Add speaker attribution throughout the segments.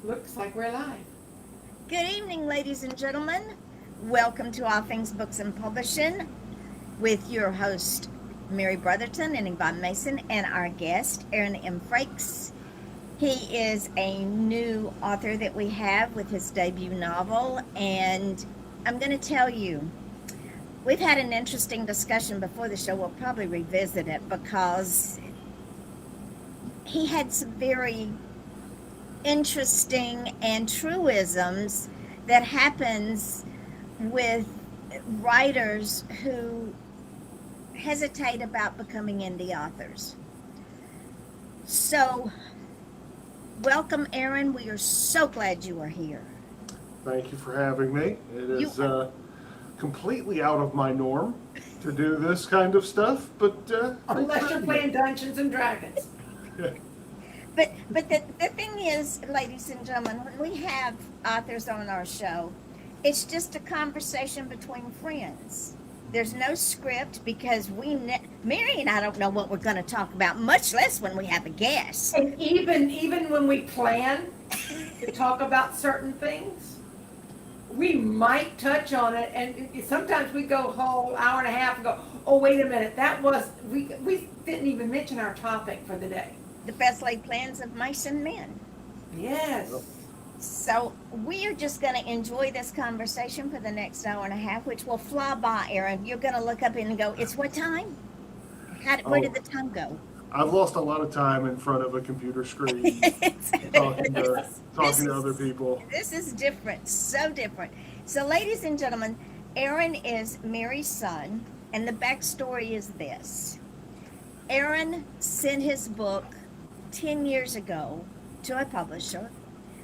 Speaker 1: Looks like we're live.
Speaker 2: Good evening, ladies and gentlemen. Welcome to All Things Books and Publishing with your host, Mary Brotherton and Yvonne Mason, and our guest, Aron M Frakes. He is a new author that we have with his debut novel, and I'm going to tell you, we've had an interesting discussion before the show. We'll probably revisit it because he had some very interesting and truisms that happens with writers who hesitate about becoming indie authors. So, welcome, Aron. We are so glad you are here.
Speaker 3: Thank you for having me. It
Speaker 2: You,
Speaker 3: is completely out of my norm to do this kind of stuff, but
Speaker 1: Unless you're playing Dungeons and Dragons.
Speaker 2: but the thing is, ladies and gentlemen, when we have authors on our show, it's just a conversation between friends. There's no script because Mary and I don't know what we're going to talk about, much less when we have a guest.
Speaker 1: And even when we plan to talk about certain things, we might touch on it, and sometimes we go a whole hour and a half and go, oh, wait a minute, we didn't even mention our topic for the day.
Speaker 2: The best laid plans of mice and men.
Speaker 1: Yes.
Speaker 2: So we are just going to enjoy this conversation for the next hour and a half, which will fly by, Aron. You're going to look up and go, it's what time? Where did the time go?
Speaker 3: I've lost a lot of time in front of a computer screen talking to other people.
Speaker 2: This is different, so different. So, ladies and gentlemen, Aron is Mary's son, and the backstory is this. Aron sent his book 10 years ago to a publisher,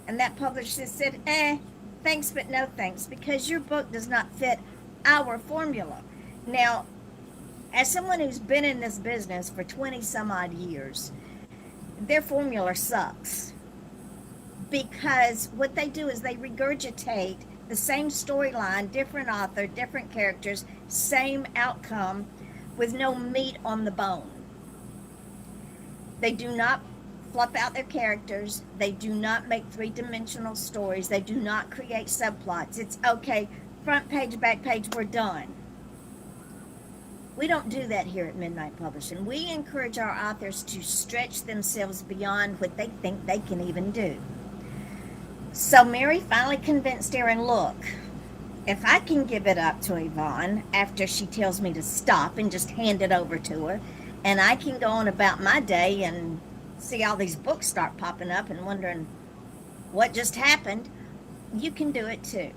Speaker 2: and that publisher said, thanks, but no thanks, because your book does not fit our formula. Now, as someone who's been in this business for 20 some odd years, their formula sucks. Because what they do is they regurgitate the same storyline, different author, different characters, same outcome, with no meat on the bone. They do not fluff out their characters. They do not make three-dimensional stories. They do not create subplots. It's okay, front page, back page, we're done. We don't do that here at Midnight Publishing. We encourage our authors to stretch themselves beyond what they think they can even do. So Mary finally convinced Aron, look, if I can give it up to Yvonne after she tells me to stop and just hand it over to her, and I can go on about my day and see all these books start popping up and wondering what just happened, you can do it too.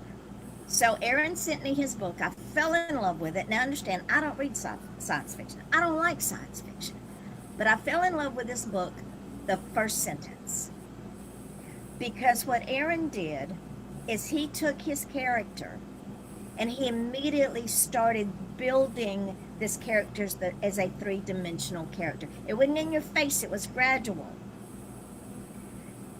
Speaker 2: So Aron sent me his book. I fell in love with it. Now understand, I don't read science fiction. I don't like science fiction. But I fell in love with this book, the first sentence. Because what Aron did is he took his character and he immediately started building this character as a three-dimensional character. It wasn't in your face, it was gradual.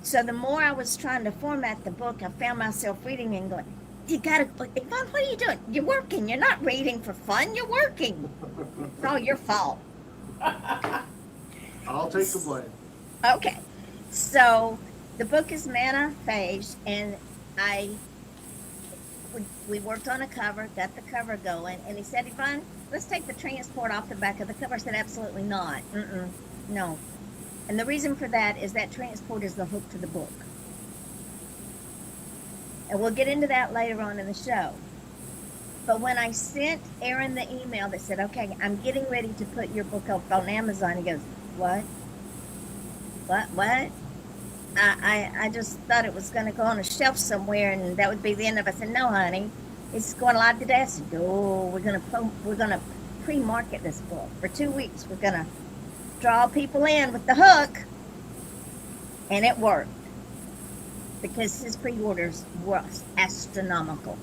Speaker 2: So the more I was trying to format the book, I found myself reading and going, you gotta, Yvonne, what are you doing? You're working. You're not reading for fun. You're working. It's all your fault.
Speaker 3: I'll take the blame.
Speaker 2: Okay. So the book is Manna Phage, and we worked on a cover, got the cover going, and he said, Yvonne, let's take the transport off the back of the cover. I said, absolutely not. No. And the reason for that is that transport is the hook to the book. And we'll get into that later on in the show. But when I sent Aron the email that said, okay, I'm getting ready to put your book up on Amazon, he goes, what? What? I just thought it was going to go on a shelf somewhere and that would be the end of it. I said, no, honey, it's going live today. I said, oh, we're going to pre-market this book for 2 weeks. We're going to draw people in with the hook. And it worked. Because his pre-orders were astronomical.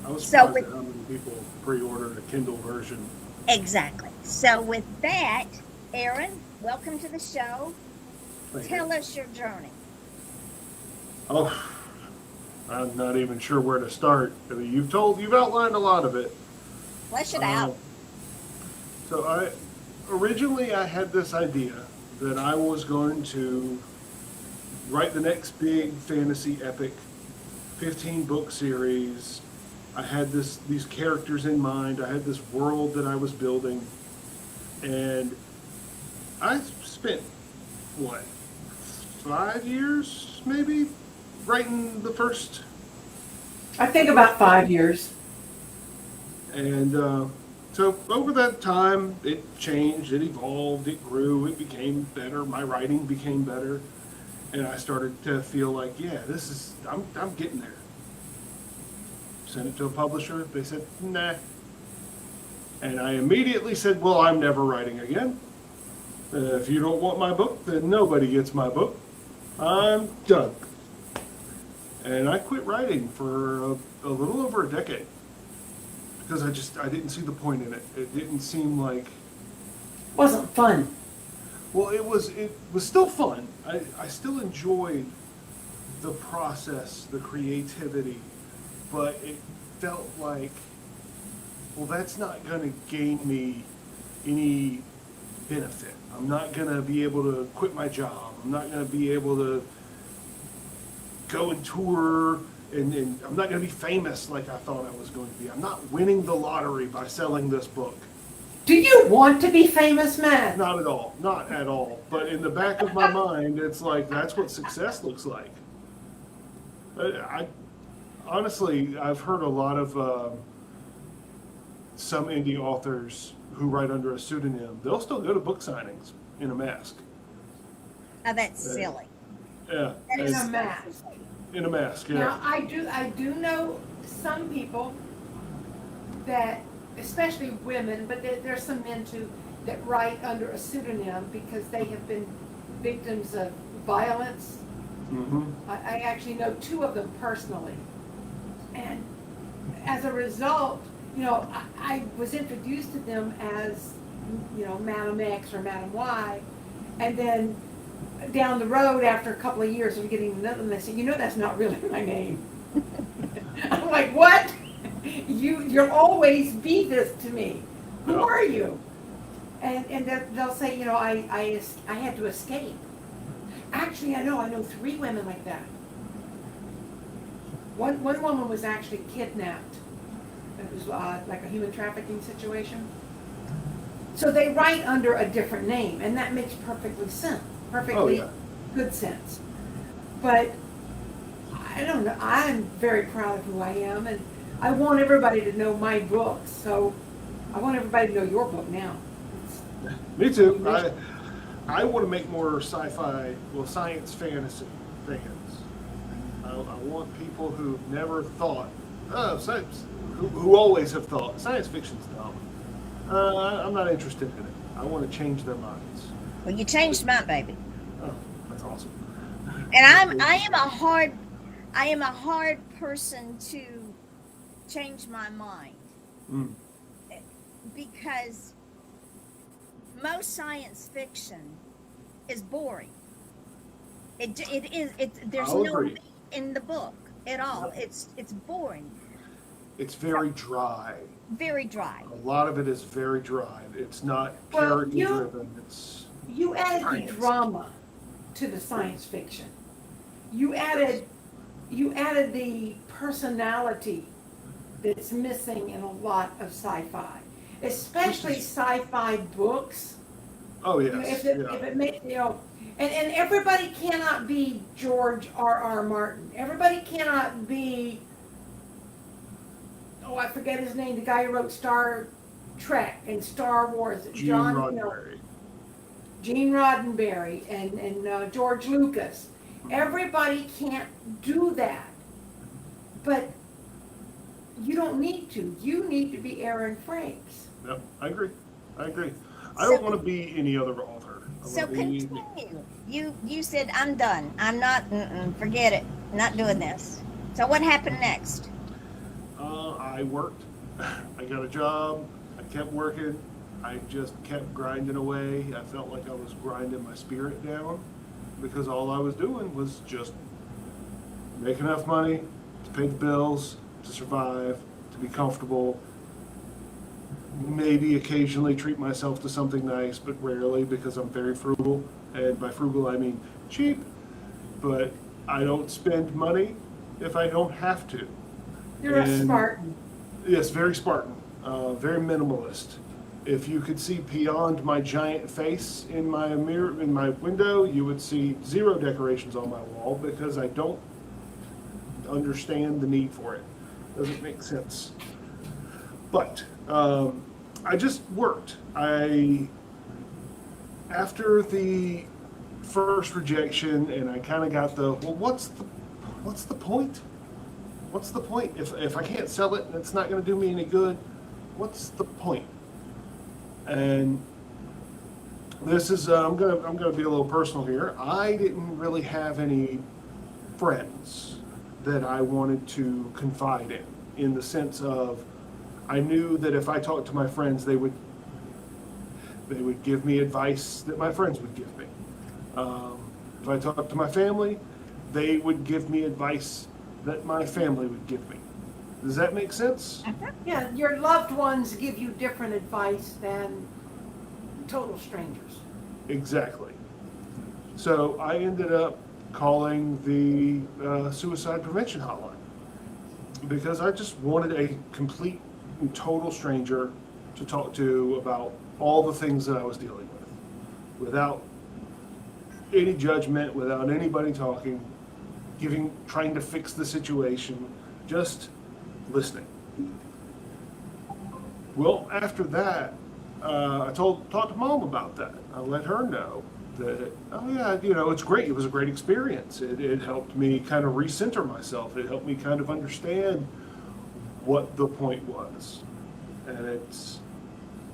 Speaker 3: I was surprised at how many people pre-ordered a Kindle version.
Speaker 2: Exactly. So with that, Aron, welcome to the show. Tell us your journey.
Speaker 3: Oh, I'm not even sure where to start. I mean, you've outlined a lot of it.
Speaker 2: Flesh it out.
Speaker 3: Originally I had this idea that I was going to write the next big fantasy epic, 15-book series. I had these characters in mind. I had this world that I was building, and I spent what, 5 years maybe writing the first.
Speaker 1: I think about 5 years.
Speaker 3: And so over that time, it changed, it evolved, it grew, it became better. My writing became better, and I started to feel like, yeah, I'm getting there. Sent it to a publisher. They said, nah. And I immediately said, well, I'm never writing again. If you don't want my book, then nobody gets my book. I'm done. And I quit writing for a little over a decade because I didn't see the point in it. It didn't seem like.
Speaker 1: Wasn't fun.
Speaker 3: Well, it was still fun. I still enjoyed the process, the creativity, but it felt like, well, that's not going to gain me any benefit. I'm not going to be able to quit my job. I'm not going to be able to go and tour, and I'm not going to be famous like I thought I was going to be. I'm not winning the lottery by selling this book.
Speaker 1: Do you want to be famous, Matt?
Speaker 3: Not at all. Not at all. But in the back of my mind, it's like, that's what success looks like. Honestly, I've heard a lot of some indie authors who write under a pseudonym. They'll still go to book signings in a mask.
Speaker 2: Oh, that's silly.
Speaker 3: Yeah.
Speaker 1: In a mask.
Speaker 3: In a mask, yeah.
Speaker 1: Now, I do know some people that, especially women, but there's some men too, that write under a pseudonym because they have been victims of violence.
Speaker 3: Mm-hmm.
Speaker 1: I actually know 2 of them personally. And as a result, I was introduced to them as, Madam X or Madam Y. And then down the road, after a couple of years of getting to know them, they said, that's not really my name. I'm like, what? You'll always be this to me. Who are you? And they'll say, I had to escape. Actually, I know 3 women like that. One woman was actually kidnapped. It was like a human trafficking situation. So they write under a different name, and that makes perfectly good sense. But I don't know. I'm very proud of who I am, and I want everybody to know my books. So I want everybody to know your book now.
Speaker 3: Me too. I want to make more sci-fi, science fantasy fans. I want people who've never thought, science, who always have thought science fiction's dumb. I'm not interested in it. I want to change their minds.
Speaker 2: Well, you changed mine, baby.
Speaker 3: Oh, that's awesome.
Speaker 2: And I am a hard person to change my mind.
Speaker 3: Mm.
Speaker 2: Because most science fiction is boring. There's
Speaker 3: I'll
Speaker 2: no
Speaker 3: agree.
Speaker 2: meat in the book at all. It's boring.
Speaker 3: It's very dry.
Speaker 2: Very dry.
Speaker 3: A lot of it is very dry. It's not
Speaker 1: Well,
Speaker 3: character-driven. It's
Speaker 1: You added
Speaker 3: science.
Speaker 1: the drama to the science fiction. You added the personality that's missing in a lot of sci-fi, especially sci-fi books.
Speaker 3: Oh, yes.
Speaker 1: If it makes and everybody cannot be George R. Martin. Everybody cannot be, I forget his name, the guy who wrote Star Trek and Star Wars.
Speaker 3: Gene Roddenberry.
Speaker 1: Gene Roddenberry and George Lucas. Everybody can't do that. But you don't need to. You need to be Aron Frakes.
Speaker 3: Yep, I agree. I don't want to be any other author.
Speaker 2: So continue. You said, I'm done. I'm not, forget it. Not doing this. So what happened next?
Speaker 3: I worked. I got a job. I kept working. I just kept grinding away. I felt like I was grinding my spirit down because all I was doing was just make enough money to pay the bills, to survive, to be comfortable. Maybe occasionally treat myself to something nice, but rarely because I'm very frugal. And by frugal, I mean cheap. but I don't spend money if I don't have to.
Speaker 1: You're a
Speaker 3: And-
Speaker 1: Spartan.
Speaker 3: Yes, very Spartan, very minimalist. If you could see beyond my giant face in my mirror, in my window, you would see 0 decorations on my wall because I don't understand the need for it. Doesn't make sense. But I just worked. After the first rejection, and I kind of got what's the point? What's the point? If I can't sell it and it's not going to do me any good, what's the point? And this is I'm gonna be a little personal here. I didn't really have any friends that I wanted to confide in the sense of I knew that if I talked to my friends, they would give me advice that my friends would give me. If I talked to my family, they would give me advice that my family would give me. Does that make sense?
Speaker 1: Yeah, your loved ones give you different advice than total strangers.
Speaker 3: Exactly. So I ended up calling the suicide prevention hotline because I just wanted a complete and total stranger to talk to about all the things that I was dealing with, without any judgment, without anybody talking, trying to fix the situation, just listening. Well, after that, I talked to Mom about that. I let her know that, oh yeah, it's great. It was a great experience. It helped me kind of recenter myself. It helped me kind of understand what the point was. And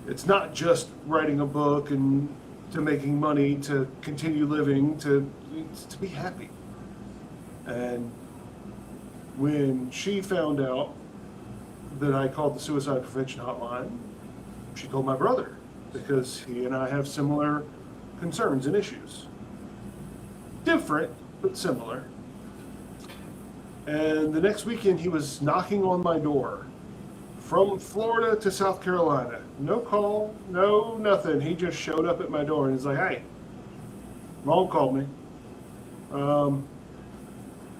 Speaker 3: it's not just writing a book and to making money, to continue living, it's to be happy. And when she found out that I called the suicide prevention hotline, she told my brother because he and I have similar concerns and issues. Different, but similar. And the next weekend he was knocking on my door from Florida to South Carolina. No call, no nothing. He just showed up at my door and he's like, hey, Mom called me.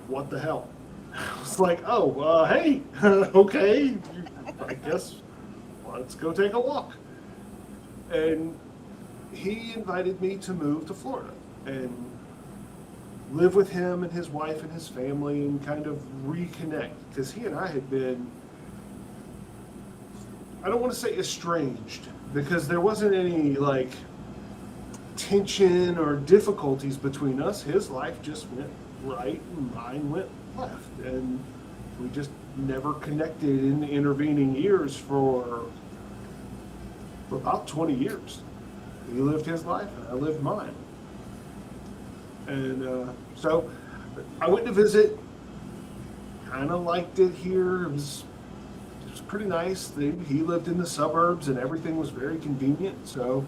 Speaker 3: What the hell? I was like, oh, hey, okay, I guess let's go take a walk. And he invited me to move to Florida and live with him and his wife and his family and kind of reconnect. Because he and I had been, I don't want to say estranged, because there wasn't any like tension or difficulties between us. His life just went right and mine went left. And we just never connected in the intervening years for about 20 years. He lived his life and I lived mine. And so I went to visit, kind of liked it here. It was pretty nice. He lived in the suburbs and everything was very convenient. So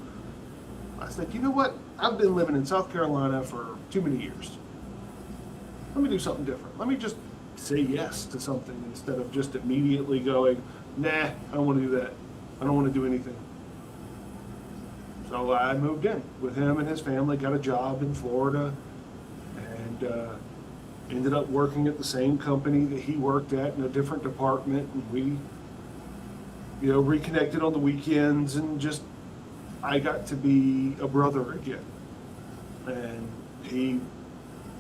Speaker 3: I said, you know what? I've been living in South Carolina for too many years. Let me do something different. Let me just say yes to something instead of just immediately going, nah, I don't want to do that. I don't want to do anything. So I moved in with him and his family, got a job in Florida, and ended up working at the same company that he worked at in a different department. And we, reconnected on the weekends, and just, I got to be a brother again. And he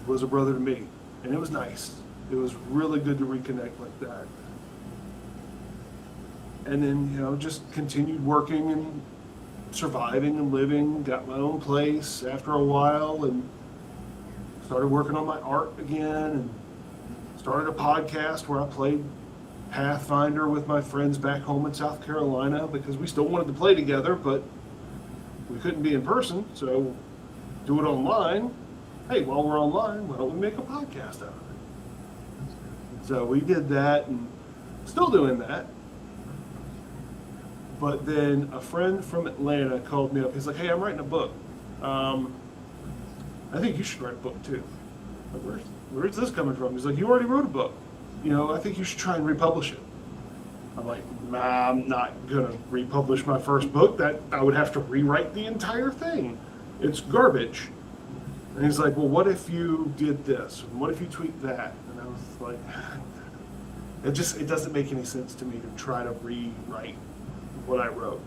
Speaker 3: was a brother to me. And it was nice. It was really good to reconnect like that. And then, just continued working and surviving and living, got my own place after a while, and started working on my art again, and started a podcast where I played Pathfinder with my friends back home in South Carolina, because we still wanted to play together, but we couldn't be in person, so do it online. Hey, while we're online, why don't we make a podcast out of it? So we did that, and still doing that. But then a friend from Atlanta called me up. He's like, hey, I'm writing a book. I think you should write a book too. I'm like, where's this coming from? He's like, you already wrote a book. I think you should try and republish it. I'm like, nah, I'm not gonna republish my first book. That I would have to rewrite the entire thing. It's garbage. And he's like, well, what if you did this? And what if you tweaked that? And I was like, it doesn't make any sense to me to try to rewrite what I wrote.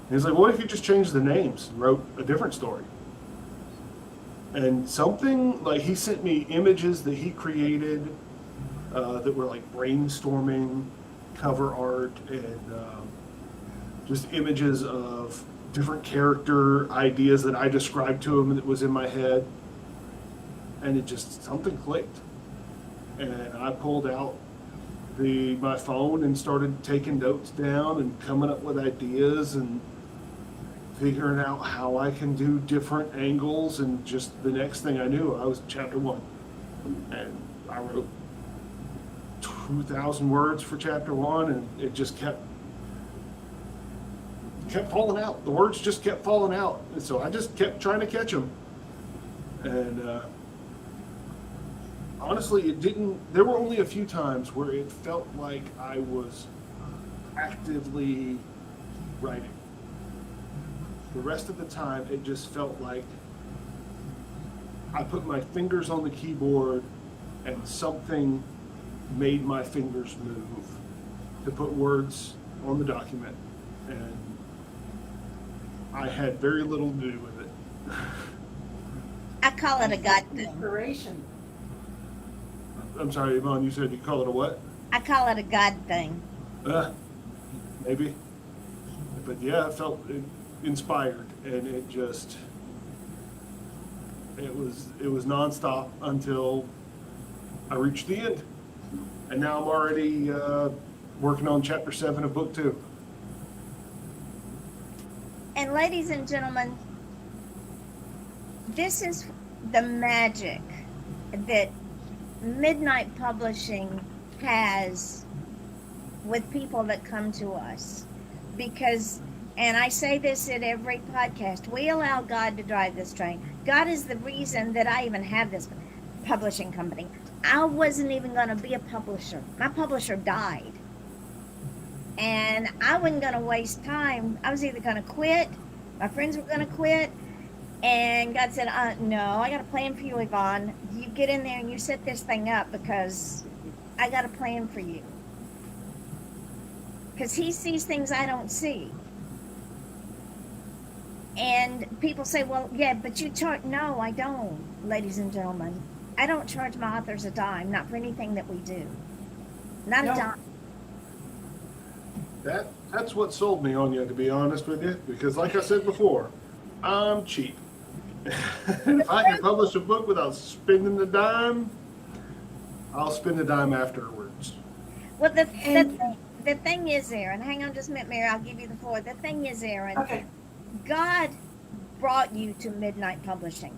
Speaker 3: And he's like, what if you just changed the names and wrote a different story? And something like, he sent me images that he created that were like brainstorming cover art and just images of different character ideas that I described to him that was in my head. And it just, something clicked. And I pulled out my phone and started taking notes down and coming up with ideas and figuring out how I can do different angles. And just the next thing I knew, I was chapter 1. And I wrote 2,000 words for chapter 1, and it just kept falling out. The words just kept falling out. And so I just kept trying to catch them. And honestly, there were only a few times where it felt like I was actively writing. The rest of the time, it just felt like I put my fingers on the keyboard and something made my fingers move to put words on the document. And I had very little to do with it.
Speaker 2: I call it a God thing.
Speaker 1: Inspiration.
Speaker 3: I'm sorry, Yvonne, you said you call it a what?
Speaker 2: I call it a God thing.
Speaker 3: Maybe. But yeah, I felt inspired, and it was nonstop until I reached the end. And now I'm already working on chapter 7 of book 2.
Speaker 2: And ladies and gentlemen, this is the magic that Midnight Publishing has with people that come to us. Because, and I say this at every podcast, we allow God to drive this train. God is the reason that I even have this publishing company. I wasn't even going to be a publisher. My publisher died. And I wasn't going to waste time. I was either going to quit, my friends were going to quit, and God said, no, I got a plan for you, Yvonne. You get in there and you set this thing up because I got a plan for you. Because he sees things I don't see. And people say, well, yeah, but you charge. No, I don't, ladies and gentlemen. I don't charge my authors a dime, not for anything that we do. Not
Speaker 1: No.
Speaker 2: a dime.
Speaker 3: That's what sold me on you, to be honest with you, because like I said before, I'm cheap. If I can publish a book without spending the dime, I'll spend the dime afterwards.
Speaker 2: Well, the thing is, Aaron, hang on just a minute, Mary, I'll give you the floor. The thing is, Aaron,
Speaker 1: Okay.
Speaker 2: God brought you to Midnight Publishing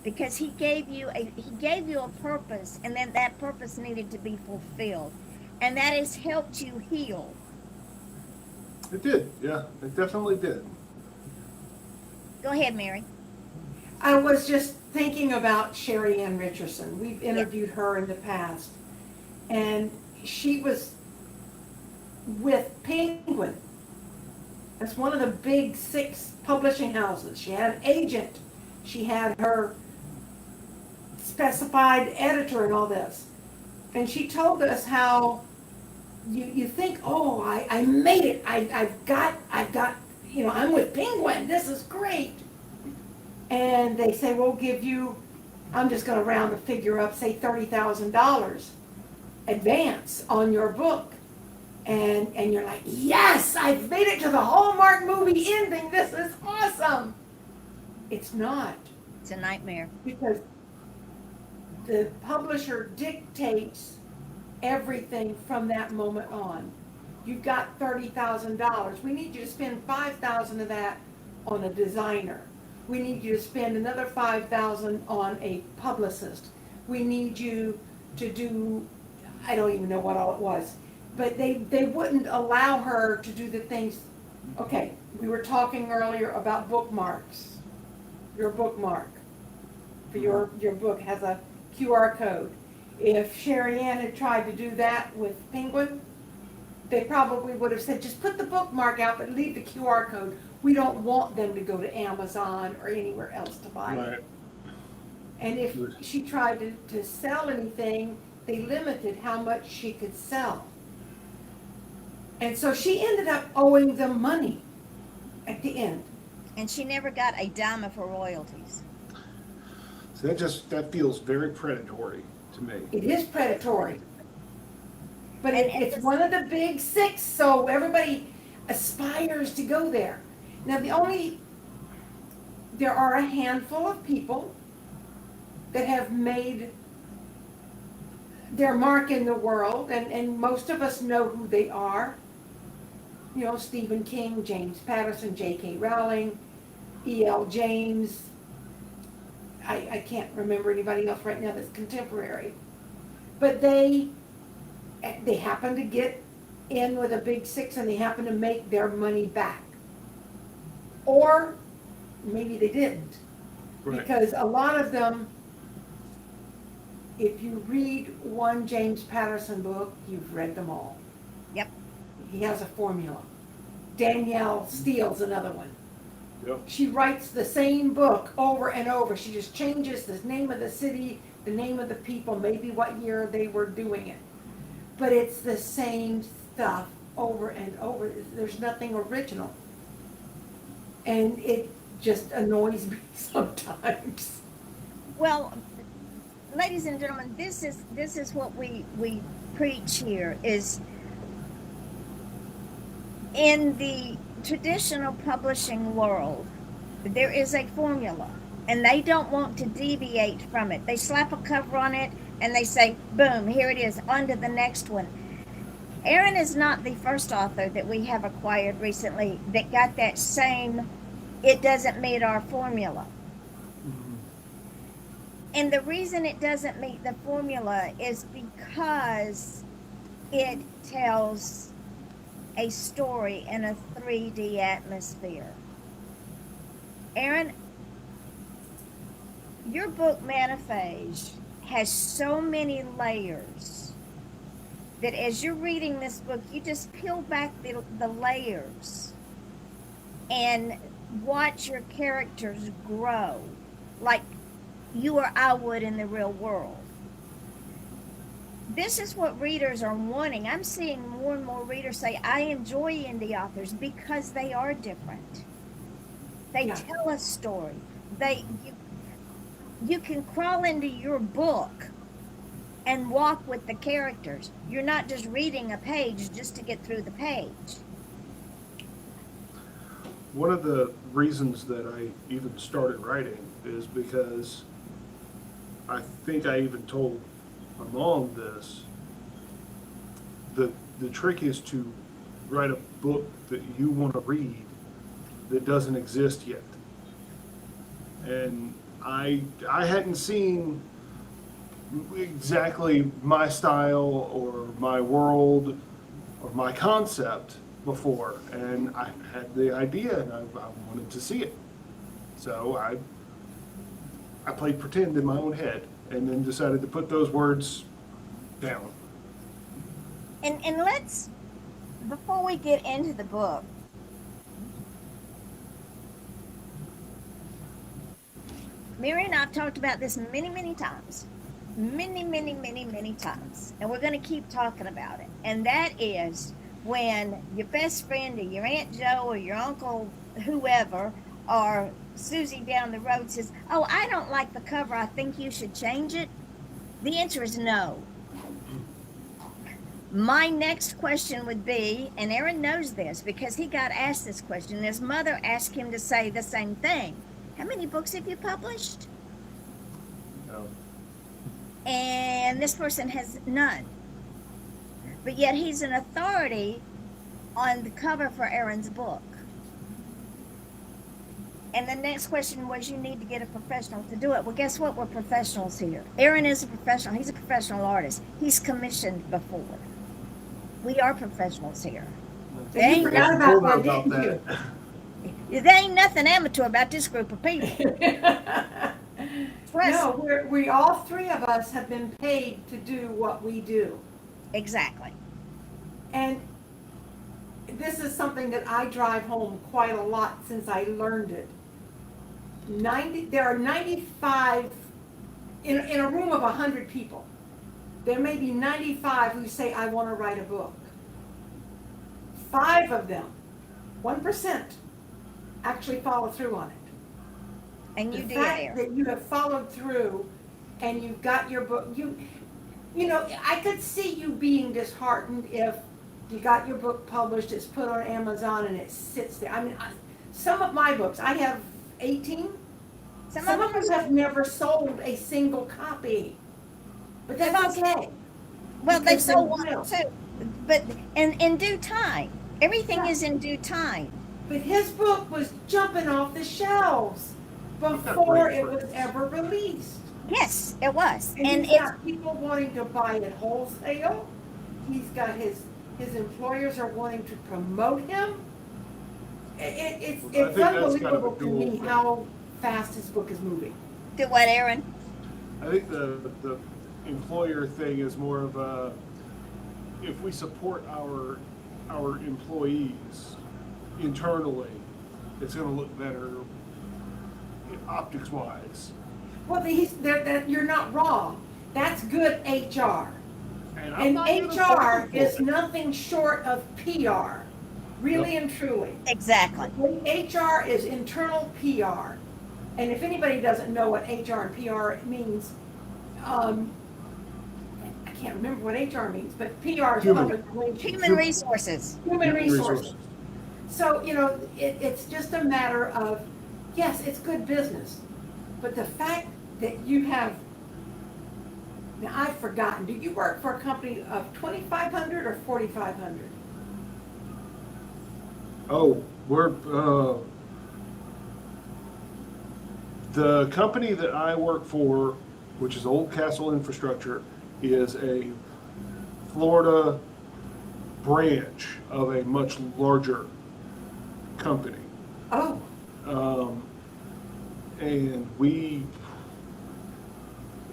Speaker 2: because he gave you a purpose, and then that purpose needed to be fulfilled, and that has helped you heal.
Speaker 3: It did, yeah, it definitely did.
Speaker 2: Go ahead, Mary.
Speaker 1: I was just thinking about Sherry Ann Richardson. We've interviewed her in the past. And she was with Penguin. That's one of the big 6 publishing houses. She had an agent. She had her specified editor and all this. And she told us how you think, oh, I made it. I've got, I'm with Penguin. This is great. And they say, we'll give you, I'm just going to round the figure up, say $30,000 advance on your book. And you're like, yes, I've made it to the Hallmark movie ending. This is awesome. It's not.
Speaker 2: It's a nightmare.
Speaker 1: Because the publisher dictates everything from that moment on. You've got $30,000. We need you to spend $5,000 of that on a designer. We need you to spend another $5,000 on a publicist. We need you to do, I don't even know what all it was. But they wouldn't allow her to do the things. Okay, we were talking earlier about bookmarks. Your bookmark for your book has a QR code. If Sherry Ann had tried to do that with Penguin, they probably would have said, just put the bookmark out, but leave the QR code. we don't want them to go to Amazon or anywhere else to buy it.
Speaker 3: Right.
Speaker 1: And if she tried to sell anything, they limited how much she could sell. And so she ended up owing them money at the end.
Speaker 2: And she never got a dime of her royalties.
Speaker 3: So that feels very predatory to me.
Speaker 1: It is predatory. But
Speaker 2: And
Speaker 1: it's one of the big six, so everybody aspires to go there. Now, there are a handful of people that have made their mark in the world, and most of us know who they are. You know, Stephen King, James Patterson, J.K. Rowling, E.L. James. I can't remember anybody else right now that's contemporary. But they happen to get in with a big six, and they happen to make their money back. Or maybe they didn't.
Speaker 3: Right.
Speaker 1: Because a lot of them, if you read one James Patterson book, you've read them all.
Speaker 2: Yep.
Speaker 1: He has a formula. Danielle Steele's another one.
Speaker 3: Yep.
Speaker 1: She writes the same book over and over. She just changes the name of the city, the name of the people, maybe what year they were doing it. But it's the same stuff over and over. There's nothing original. And it just annoys me sometimes.
Speaker 2: Well, ladies and gentlemen, this is what we preach here is in the traditional publishing world, there is a formula, and they don't want to deviate from it. They slap a cover on it, and they say, boom, here it is, on to the next one. Aron is not the first author that we have acquired recently that got that same, it doesn't meet our formula. And the reason it doesn't meet the formula is because it tells a story in a 3D atmosphere. Aron, your book Maniphage has so many layers that as you're reading this book, you just peel back the layers and watch your characters grow like you or I would in the real world. This is what readers are wanting. I'm seeing more and more readers say, I enjoy indie authors because they are different. They tell a story. You can crawl into your book and walk with the characters. You're not just reading a page just to get through the page.
Speaker 3: One of the reasons that I even started writing is because I think I even told my mom this. The trick is to write a book that you want to read that doesn't exist yet. And I hadn't seen exactly my style or my world or my concept before, and I had the idea and I wanted to see it. So I played pretend in my own head and then decided to put those words down.
Speaker 2: And let's, before we get into the book, Mary and I have talked about this many, many times. Many times. And we're going to keep talking about it. And that is when your best friend or your Aunt Joe or your uncle, whoever, or Susie down the road says, oh, I don't like the cover, I think you should change it. The answer is no. My next question would be, and Aron knows this because he got asked this question, his mother asked him to say the same thing. How many books have you published?
Speaker 3: No.
Speaker 2: And this person has none. But yet he's an authority on the cover for Aron's book. And the next question was, you need to get a professional to do it. Well, guess what? We're professionals here. Aron is a professional. He's a professional artist. He's commissioned before. We are professionals here.
Speaker 1: And you forgot about that, didn't
Speaker 3: that.
Speaker 2: you? There ain't nothing amateur about this group of people.
Speaker 1: No, we all three of us have been paid to do what we do.
Speaker 2: Exactly.
Speaker 1: And this is something that I drive home quite a lot since I learned it. There are 95, in a room of 100 people, there may be 95 who say, I want to write a book. 5 of them, 1%, actually follow through on it.
Speaker 2: And you
Speaker 1: The
Speaker 2: did,
Speaker 1: fact
Speaker 2: Aaron.
Speaker 1: that you have followed through and you've got your book, you know, I could see you being disheartened if you got your book published, it's put on Amazon and it sits there. I mean, some of my books, I have 18. Some of them have never sold a single copy. But that's okay.
Speaker 2: Well, they
Speaker 1: because they
Speaker 2: sold one
Speaker 1: will.
Speaker 2: too, but in due time. Everything
Speaker 1: Yeah.
Speaker 2: is in due time.
Speaker 1: But his book was jumping off the shelves
Speaker 3: Look at
Speaker 1: before
Speaker 3: Ray
Speaker 1: it was
Speaker 3: Frakes.
Speaker 1: ever released.
Speaker 2: Yes, it was,
Speaker 1: And
Speaker 2: and
Speaker 1: he's
Speaker 2: it's
Speaker 1: got people wanting to buy it wholesale. He's got his employers are wanting to promote him. It's
Speaker 3: Well, I think that's kind of a
Speaker 1: unbelievable to
Speaker 3: dual
Speaker 1: me
Speaker 3: thing.
Speaker 1: how fast his book is moving.
Speaker 2: do what, Aaron?
Speaker 3: I think the employer thing is more of a, if we support our employees internally, it's going to look better optics wise.
Speaker 1: Well, you're not wrong. That's good HR.
Speaker 3: And
Speaker 1: And
Speaker 3: not gonna fault
Speaker 1: HR
Speaker 3: them
Speaker 1: is
Speaker 3: for it.
Speaker 1: nothing short of PR, really and truly.
Speaker 2: Exactly.
Speaker 1: HR is internal PR. And if anybody doesn't know what HR and PR means, I can't remember what HR means, but PR is
Speaker 3: Human.
Speaker 1: public relations.
Speaker 2: Human resources.
Speaker 1: Human resources. So, you know, it's just a matter of, yes, it's good business, but the fact that you have, now I've forgotten, do you work for a company of 2,500 or 4,500?
Speaker 3: Oh, we're the company that I work for, which is Old Castle Infrastructure, is a Florida branch of a much larger company.
Speaker 1: Oh,
Speaker 3: And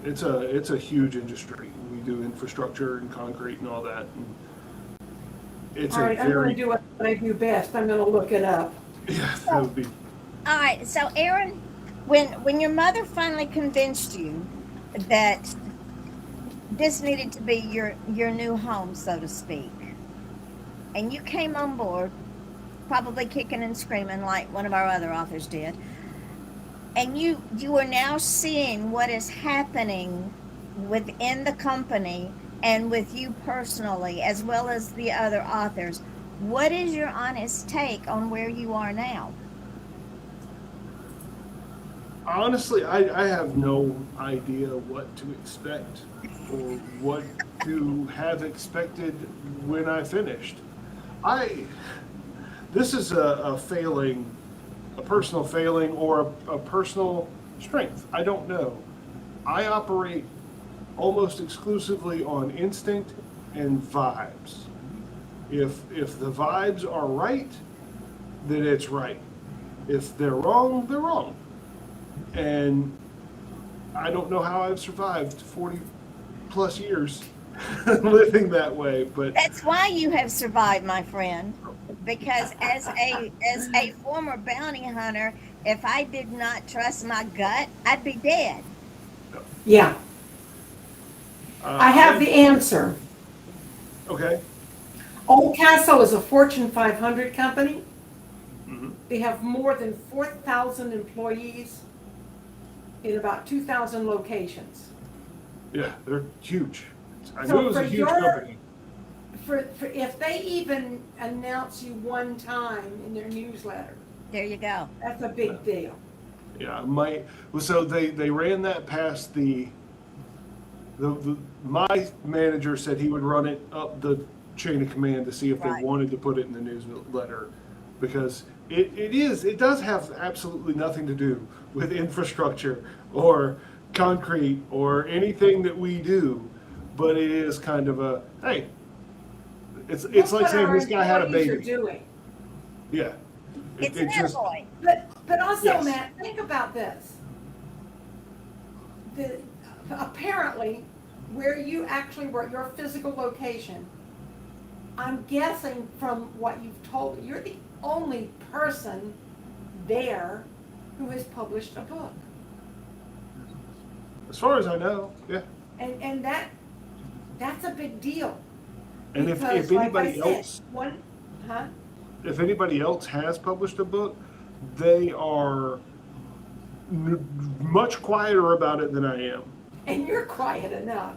Speaker 3: it's a huge industry. We do infrastructure and concrete and all that. And it's
Speaker 1: all right,
Speaker 3: a
Speaker 1: I'm gonna
Speaker 3: very,
Speaker 1: do what I do best, I'm gonna look it up.
Speaker 3: yeah, that would be,
Speaker 2: All right, so Aaron, when your mother finally convinced you that this needed to be your new home, so to speak, and you came on board, probably kicking and screaming like one of our other authors did, and you are now seeing what is happening within the company and with you personally, as well as the other authors. What is your honest take on where you are now?
Speaker 3: honestly, I have no idea what to expect or what to have expected when I finished. This is a failing, a personal failing or a personal strength. I don't know. I operate almost exclusively on instinct and vibes. If the vibes are right, then it's right. If they're wrong, they're wrong. And I don't know how I've survived 40 plus years living that way, but
Speaker 2: That's why you have survived, my friend. Because as a former bounty hunter, if I did not trust my gut, I'd be dead.
Speaker 1: Yeah, I have the answer.
Speaker 3: Okay.
Speaker 1: Old Castle is a Fortune 500 company.
Speaker 3: Mhm.
Speaker 1: They have more than 4,000 employees in about 2,000 locations.
Speaker 3: Yeah, they're huge. I
Speaker 1: So
Speaker 3: knew it was a
Speaker 1: for
Speaker 3: huge
Speaker 1: your-
Speaker 3: company.
Speaker 1: For if they even announce you one time in their newsletter,
Speaker 2: There you go.
Speaker 1: that's a big deal.
Speaker 3: Yeah, so they ran that past the my manager said he would run it up the chain of command to see if
Speaker 2: Right.
Speaker 3: they wanted to put it in the newsletter, because it does have absolutely nothing to do with infrastructure or concrete or anything that we do, but it is kind of a, hey, it's
Speaker 1: Look
Speaker 3: like
Speaker 1: what
Speaker 3: saying
Speaker 1: our
Speaker 3: this guy had a
Speaker 1: employees are
Speaker 3: baby.
Speaker 1: doing.
Speaker 3: Yeah.
Speaker 2: It's
Speaker 3: It
Speaker 2: an
Speaker 3: just,
Speaker 2: attaboy.
Speaker 1: But also,
Speaker 3: Yes.
Speaker 1: Matt, think about this. Apparently, where you actually work, your physical location, I'm guessing from what you've told me, you're the only person there who has published a book.
Speaker 3: As far as I know, yeah.
Speaker 1: And that's a big deal.
Speaker 3: And if
Speaker 1: Because, like I
Speaker 3: anybody
Speaker 1: said,
Speaker 3: else,
Speaker 1: huh?
Speaker 3: if anybody else has published a book, they are much quieter about it than I am.
Speaker 1: And you're quiet enough.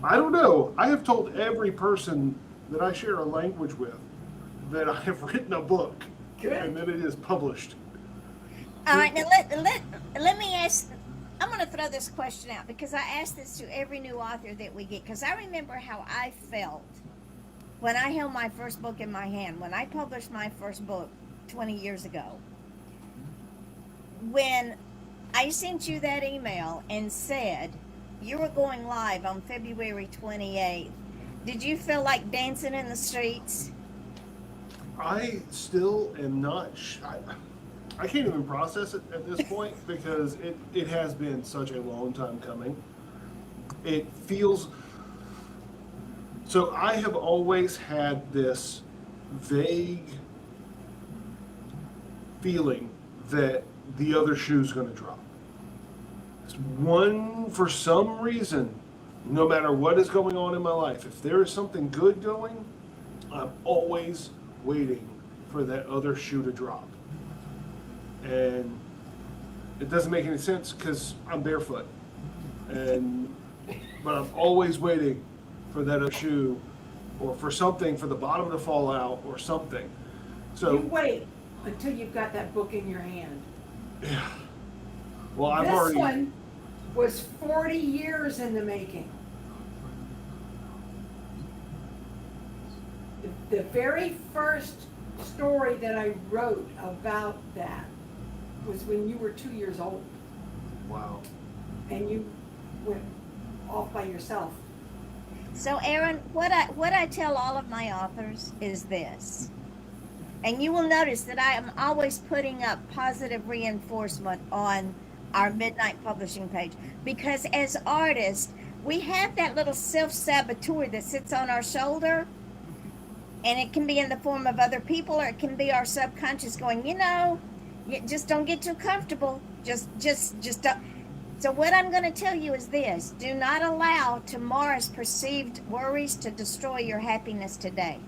Speaker 3: I don't know. I have told every person that I share a language with that I have written a book
Speaker 1: Good.
Speaker 3: and that it is published.
Speaker 2: All right, now let me ask. I'm going to throw this question out because I ask this to every new author that we get, because I remember how I felt when I held my first book in my hand, when I published my first book 20 years ago. When I sent you that email and said you were going live on February 28th, did you feel like dancing in the streets?
Speaker 3: I still am not. I can't even process it at this point because it has been such a long time coming. It feels. So I have always had this vague feeling that the other shoe's going to drop. For some reason, no matter what is going on in my life, if there is something good going, I'm always waiting for that other shoe to drop. And it doesn't make any sense because I'm barefoot. But I'm always waiting for that other shoe or for something, for the bottom to fall out or something. So
Speaker 1: You wait until you've got that book in your hand.
Speaker 3: yeah. Well, I've
Speaker 1: This
Speaker 3: already.
Speaker 1: one was 40 years in the making. The very first story that I wrote about that was when you were 2 years old
Speaker 3: Wow.
Speaker 1: and you went off by yourself.
Speaker 2: So, Aron, what I tell all of my authors is this, and you will notice that I am always putting up positive reinforcement on our Midnight Publishing page, because as artists, we have that little self-saboteur that sits on our shoulder, and it can be in the form of other people, or it can be our subconscious going, just don't get too comfortable. Just don't. So what I'm going to tell you is this: do not allow tomorrow's perceived worries to destroy your happiness today.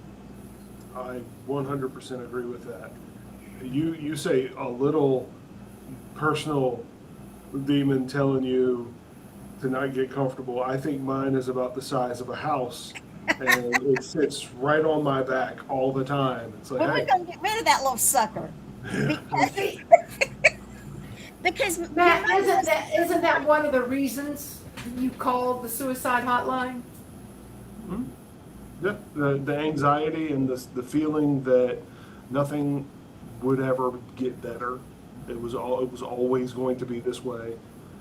Speaker 3: I 100% agree with that. You say a little personal demon telling you to not get comfortable. I think mine is about the size of a house, and it sits right on my back all the time. It's like,
Speaker 2: Well,
Speaker 3: hey,
Speaker 2: we're going to get rid of that little sucker. Because
Speaker 1: Matt, isn't that one of the reasons you called the suicide hotline?
Speaker 3: yeah, the anxiety and the feeling that nothing would ever get better. It was always going to be this way.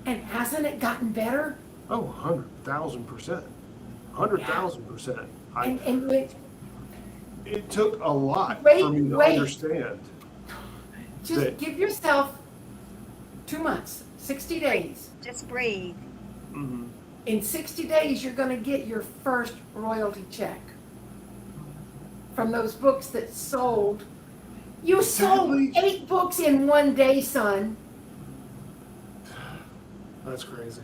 Speaker 1: And hasn't it gotten better?
Speaker 3: Oh, 100,000%. 100,000%. It took a lot for me to understand.
Speaker 1: Just
Speaker 3: that-
Speaker 1: give yourself 2 months, 60 days.
Speaker 2: just breathe.
Speaker 3: Mhm.
Speaker 1: In 60 days, you're going to get your first royalty check from those books that sold. You sold
Speaker 3: Exactly.
Speaker 1: 8 books in 1 day, son.
Speaker 3: That's crazy.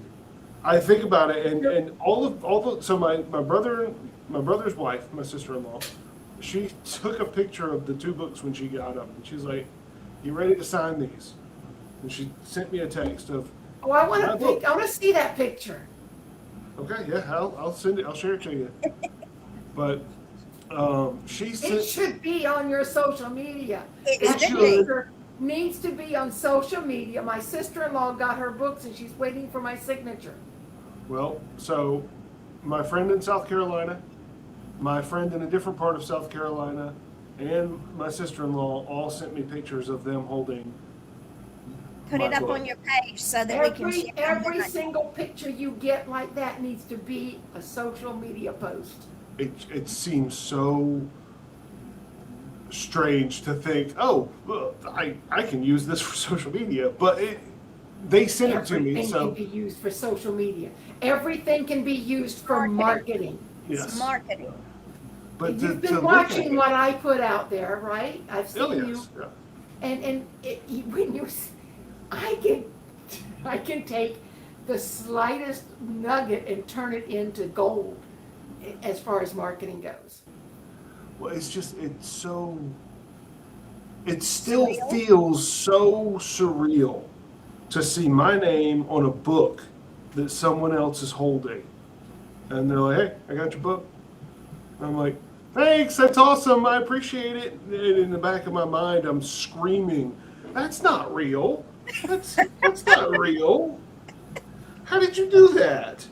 Speaker 3: I think about it, and all the so my brother's wife, my sister-in-law, she took a picture of the 2 books when she got them, and she's like, "You ready to sign these?" And she sent me a text of,
Speaker 1: Oh, I want
Speaker 3: My
Speaker 1: to
Speaker 3: book.
Speaker 1: I want to see that picture.
Speaker 3: "Okay, yeah, I'll send it. I'll share it to you." But she
Speaker 1: It
Speaker 3: sent.
Speaker 1: should be on your social media.
Speaker 2: It
Speaker 1: That
Speaker 3: should.
Speaker 1: picture needs to be on social media. My sister-in-law got her books and she's waiting for my signature.
Speaker 3: Well, so my friend in South Carolina, my friend in a different part of South Carolina, and my sister-in-law all sent me pictures of them holding.
Speaker 2: Put
Speaker 3: my
Speaker 2: it up
Speaker 3: book.
Speaker 2: on your page so that we can share
Speaker 1: Every
Speaker 2: it.
Speaker 1: single picture you get like that needs to be a social media post.
Speaker 3: It seems so strange to think, oh, well, I can use this for social media, but they sent it to me,
Speaker 1: Everything
Speaker 3: so
Speaker 1: can be used for social media. Everything can be used for marketing.
Speaker 3: yes.
Speaker 2: It's marketing.
Speaker 3: But
Speaker 1: You've
Speaker 3: to
Speaker 1: been
Speaker 3: look at
Speaker 1: watching
Speaker 3: it,
Speaker 1: what I put out there, right? I've
Speaker 3: oh
Speaker 1: seen you,
Speaker 3: yes, yeah.
Speaker 1: and when I can take the slightest nugget and turn it into gold as far as marketing goes.
Speaker 3: Well, it still
Speaker 2: Surreal.
Speaker 3: feels so surreal to see my name on a book that someone else is holding. And they're like, hey, I got your book. And I'm like, thanks, that's awesome, I appreciate it. And in the back of my mind, I'm screaming, that's not real. That's not real. How did you do that?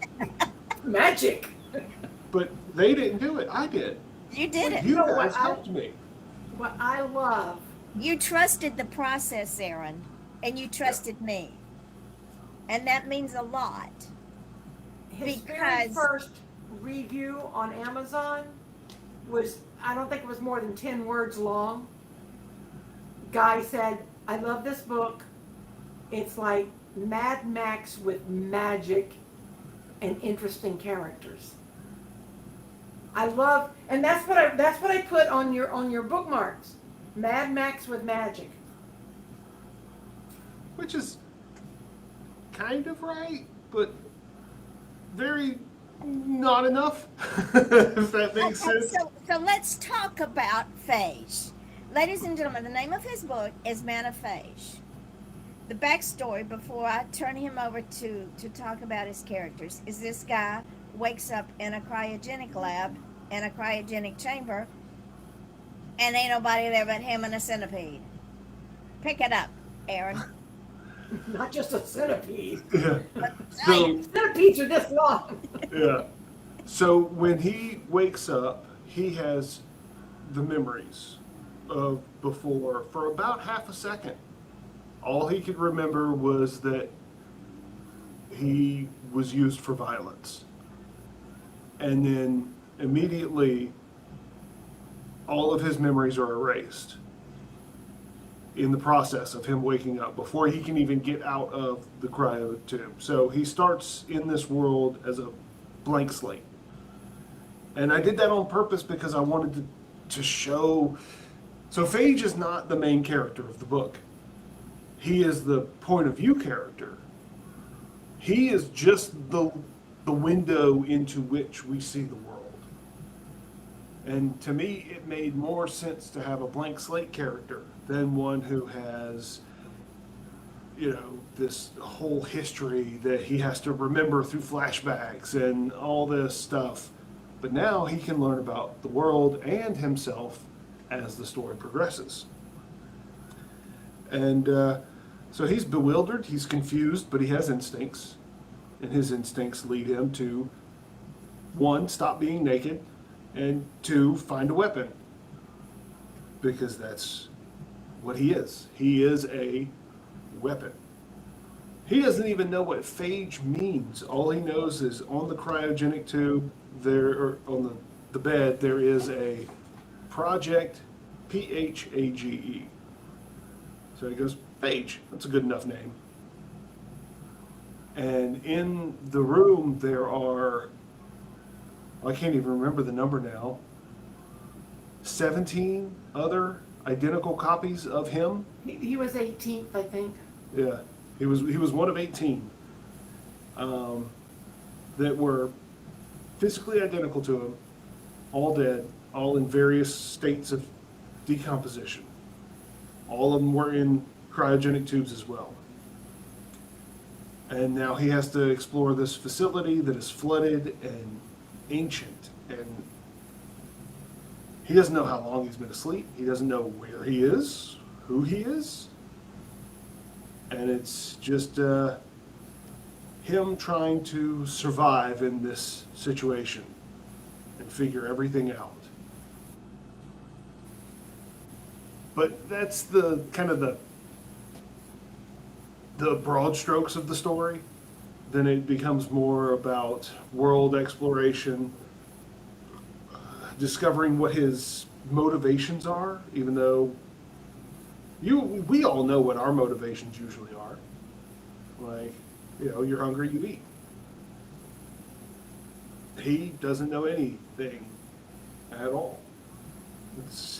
Speaker 1: Magic.
Speaker 3: But they didn't do it. I did.
Speaker 2: You did
Speaker 1: Well,
Speaker 2: it.
Speaker 1: you
Speaker 3: You
Speaker 1: know what
Speaker 3: guys helped me.
Speaker 1: I love.
Speaker 2: You trusted the process, Aaron, and you trusted me. And that means a lot.
Speaker 1: His very
Speaker 2: Because
Speaker 1: first review on Amazon was, I don't think it was more than 10 words long. Guy said, I love this book. It's like Mad Max with magic and interesting characters. I love, and that's what I put on your bookmarks. Mad Max with magic.
Speaker 3: Which is kind of right, but very not enough, if that makes
Speaker 2: okay,
Speaker 3: sense.
Speaker 2: so let's talk about Phage. Ladies and gentlemen, the name of his book is Man of Phage. The backstory, before I turn him over to talk about his characters, is this guy wakes up in a cryogenic lab, in a cryogenic chamber, and ain't nobody there but him and a centipede. Pick it up, Aaron.
Speaker 1: Not just a centipede.
Speaker 3: Yeah. So,
Speaker 2: Giant.
Speaker 1: Centipedes are this long.
Speaker 3: yeah. So when he wakes up, he has the memories of before for about half a second. All he could remember was that he was used for violence. And then immediately, all of his memories are erased in the process of him waking up before he can even get out of the cryo tube. So he starts in this world as a blank slate. And I did that on purpose because I wanted to show. So Phage is not the main character of the book. He is the point of view character. He is just the window into which we see the world. And to me, it made more sense to have a blank slate character than one who has, this whole history that he has to remember through flashbacks and all this stuff. But now he can learn about the world and himself as the story progresses. And so he's bewildered, he's confused, but he has instincts. And his instincts lead him to, one, stop being naked, and two, find a weapon. Because that's what he is. He is a weapon. He doesn't even know what phage means. All he knows is on the cryogenic tube, or on the bed, there is a Project PHAGE. So he goes, phage, that's a good enough name. And in the room there are, I can't even remember the number now, 17 other identical copies of him.
Speaker 1: He was 18th, I think.
Speaker 3: Yeah, he was one of 18 that were physically identical to him, all dead, all in various states of decomposition. All of them were in cryogenic tubes as well. And now he has to explore this facility that is flooded and ancient, and he doesn't know how long he's been asleep. He doesn't know where he is, who he is. And it's just him trying to survive in this situation and figure everything out. But that's the kind of the broad strokes of the story. Then it becomes more about world exploration, discovering what his motivations are, even though we all know what our motivations usually are. Like, you're hungry, you eat. He doesn't know anything at all.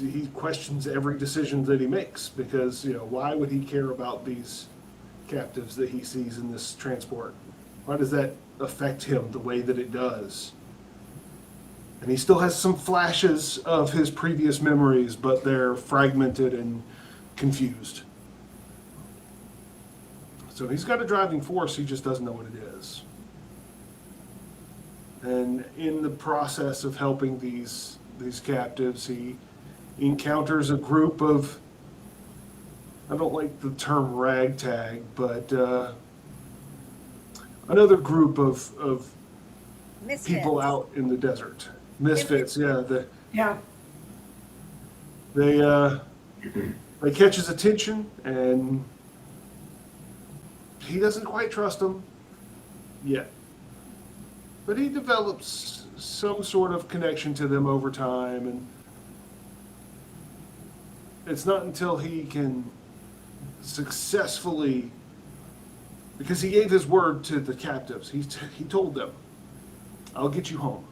Speaker 3: He questions every decision that he makes because, why would he care about these captives that he sees in this transport? Why does that affect him the way that it does? And he still has some flashes of his previous memories, but they're fragmented and confused. So he's got a driving force, he just doesn't know what it is. And in the process of helping these captives, he encounters a group of, I don't like the term ragtag, but another group of
Speaker 2: Misfits.
Speaker 3: people out in the desert. Misfits, yeah.
Speaker 1: Yeah.
Speaker 3: They catch his attention, and he doesn't quite trust them yet. But he develops some sort of connection to them over time, and it's not until he can successfully, because he gave his word to the captives. He told them, "I'll get you home."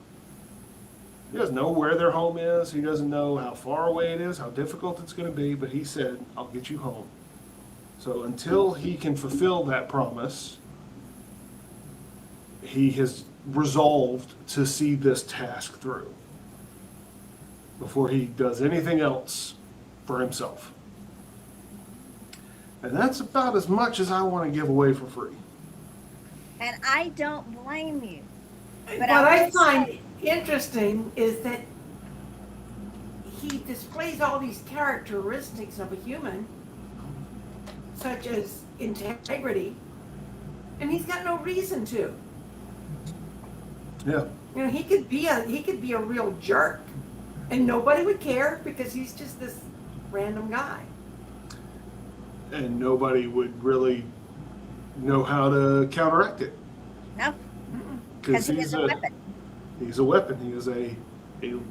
Speaker 3: He doesn't know where their home is. He doesn't know how far away it is, how difficult it's going to be, but he said, "I'll get you home." So until he can fulfill that promise, he has resolved to see this task through before he does anything else for himself. And that's about as much as I want to give away for free.
Speaker 2: And I don't blame you. But
Speaker 1: What I
Speaker 2: will
Speaker 1: find
Speaker 2: say-
Speaker 1: interesting is that he displays all these characteristics of a human, such as integrity, and he's got no reason to.
Speaker 3: Yeah.
Speaker 1: He could be a real jerk, and nobody would care because he's just this random guy.
Speaker 3: And nobody would really know how to counteract it.
Speaker 2: No, because he is a weapon.
Speaker 3: He's a weapon. He is a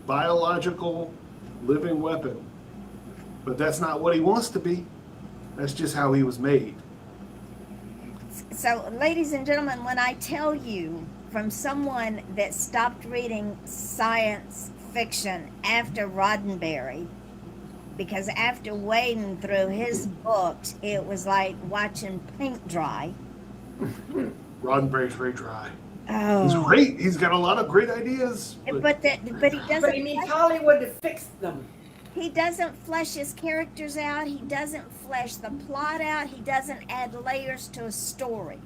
Speaker 3: biological living weapon. But that's not what he wants to be. That's just how he was made.
Speaker 2: So, ladies and gentlemen, when I tell you from someone that stopped reading science fiction after Roddenberry, because after wading through his books, it was like watching paint dry.
Speaker 3: Roddenberry's very dry.
Speaker 2: Oh,
Speaker 3: He's great. He's got a lot of great ideas.
Speaker 2: but he
Speaker 1: But
Speaker 2: doesn't.
Speaker 1: he needs Hollywood to fix them.
Speaker 2: He doesn't flesh his characters out. He doesn't flesh the plot out. He doesn't add layers to a story.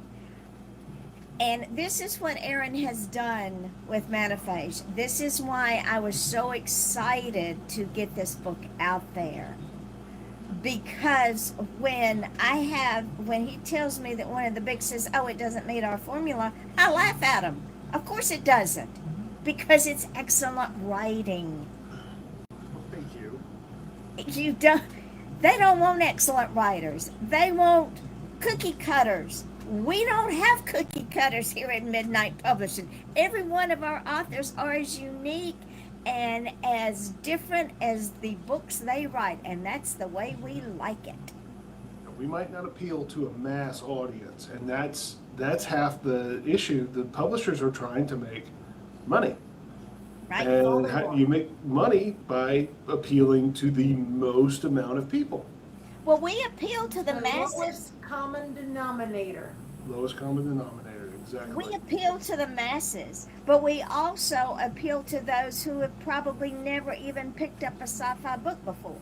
Speaker 2: And this is what Aron has done with Manifest. This is why I was so excited to get this book out there. Because when he tells me that one of the big says, "Oh, it doesn't meet our formula," I laugh at him. Of course it doesn't. Because it's excellent writing.
Speaker 3: Thank you.
Speaker 2: They don't want excellent writers. They want cookie cutters. We don't have cookie cutters here at Midnight Publishing. Every one of our authors are as unique and as different as the books they write, and that's the way we like it.
Speaker 3: We might not appeal to a mass audience, and that's half the issue. The publishers are trying to make money.
Speaker 2: Right?
Speaker 3: And you make money by appealing to the most amount of people.
Speaker 2: Well, we appeal to the
Speaker 1: The
Speaker 2: masses.
Speaker 1: lowest common denominator.
Speaker 3: Lowest common denominator, exactly.
Speaker 2: We appeal to the masses, but we also appeal to those who have probably never even picked up a sci-fi book before.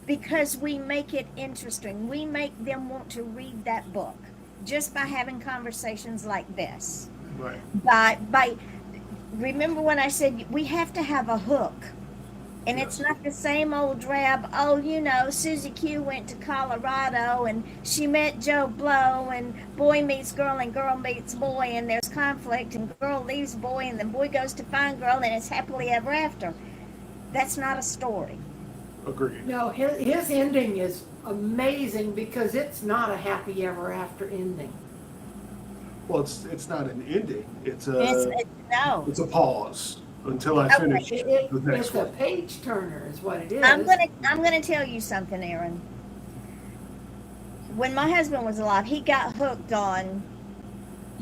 Speaker 2: Because we make it interesting. We make them want to read that book just by having conversations like this.
Speaker 3: Right.
Speaker 2: Remember when I said we have to have a hook? And
Speaker 3: Yes.
Speaker 2: it's not the same old drab, Susie Q went to Colorado and she met Joe Blow and boy meets girl and girl meets boy and there's conflict and girl leaves boy and then boy goes to find girl and it's happily ever after. That's not a story.
Speaker 3: Agreed.
Speaker 1: No, his ending is amazing because it's not a happy ever after ending.
Speaker 3: Well, it's not an ending. It's a pause until I finish the next
Speaker 1: It's a
Speaker 3: one.
Speaker 1: page turner, is what it is.
Speaker 2: I'm gonna tell you something, Aron. When my husband was alive, he got hooked on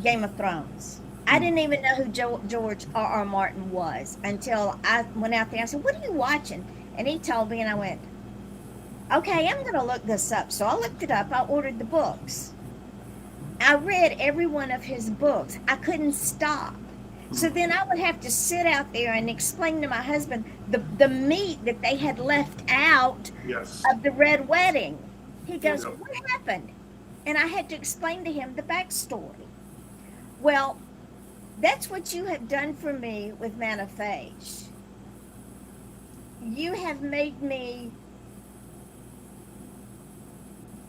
Speaker 2: Game of Thrones. I didn't even know who George R. R. Martin was until I went out there. I said, "What are you watching?" And he told me, and I went, "Okay, I'm going to look this up." So I looked it up. I ordered the books. I read every one of his books. I couldn't stop. So then I would have to sit out there and explain to my husband the meat that they had left out
Speaker 3: Yes.
Speaker 2: of the Red Wedding. He goes,
Speaker 3: Yep.
Speaker 2: "What happened?" And I had to explain to him the backstory. Well, that's what you have done for me with Manifest. You have made me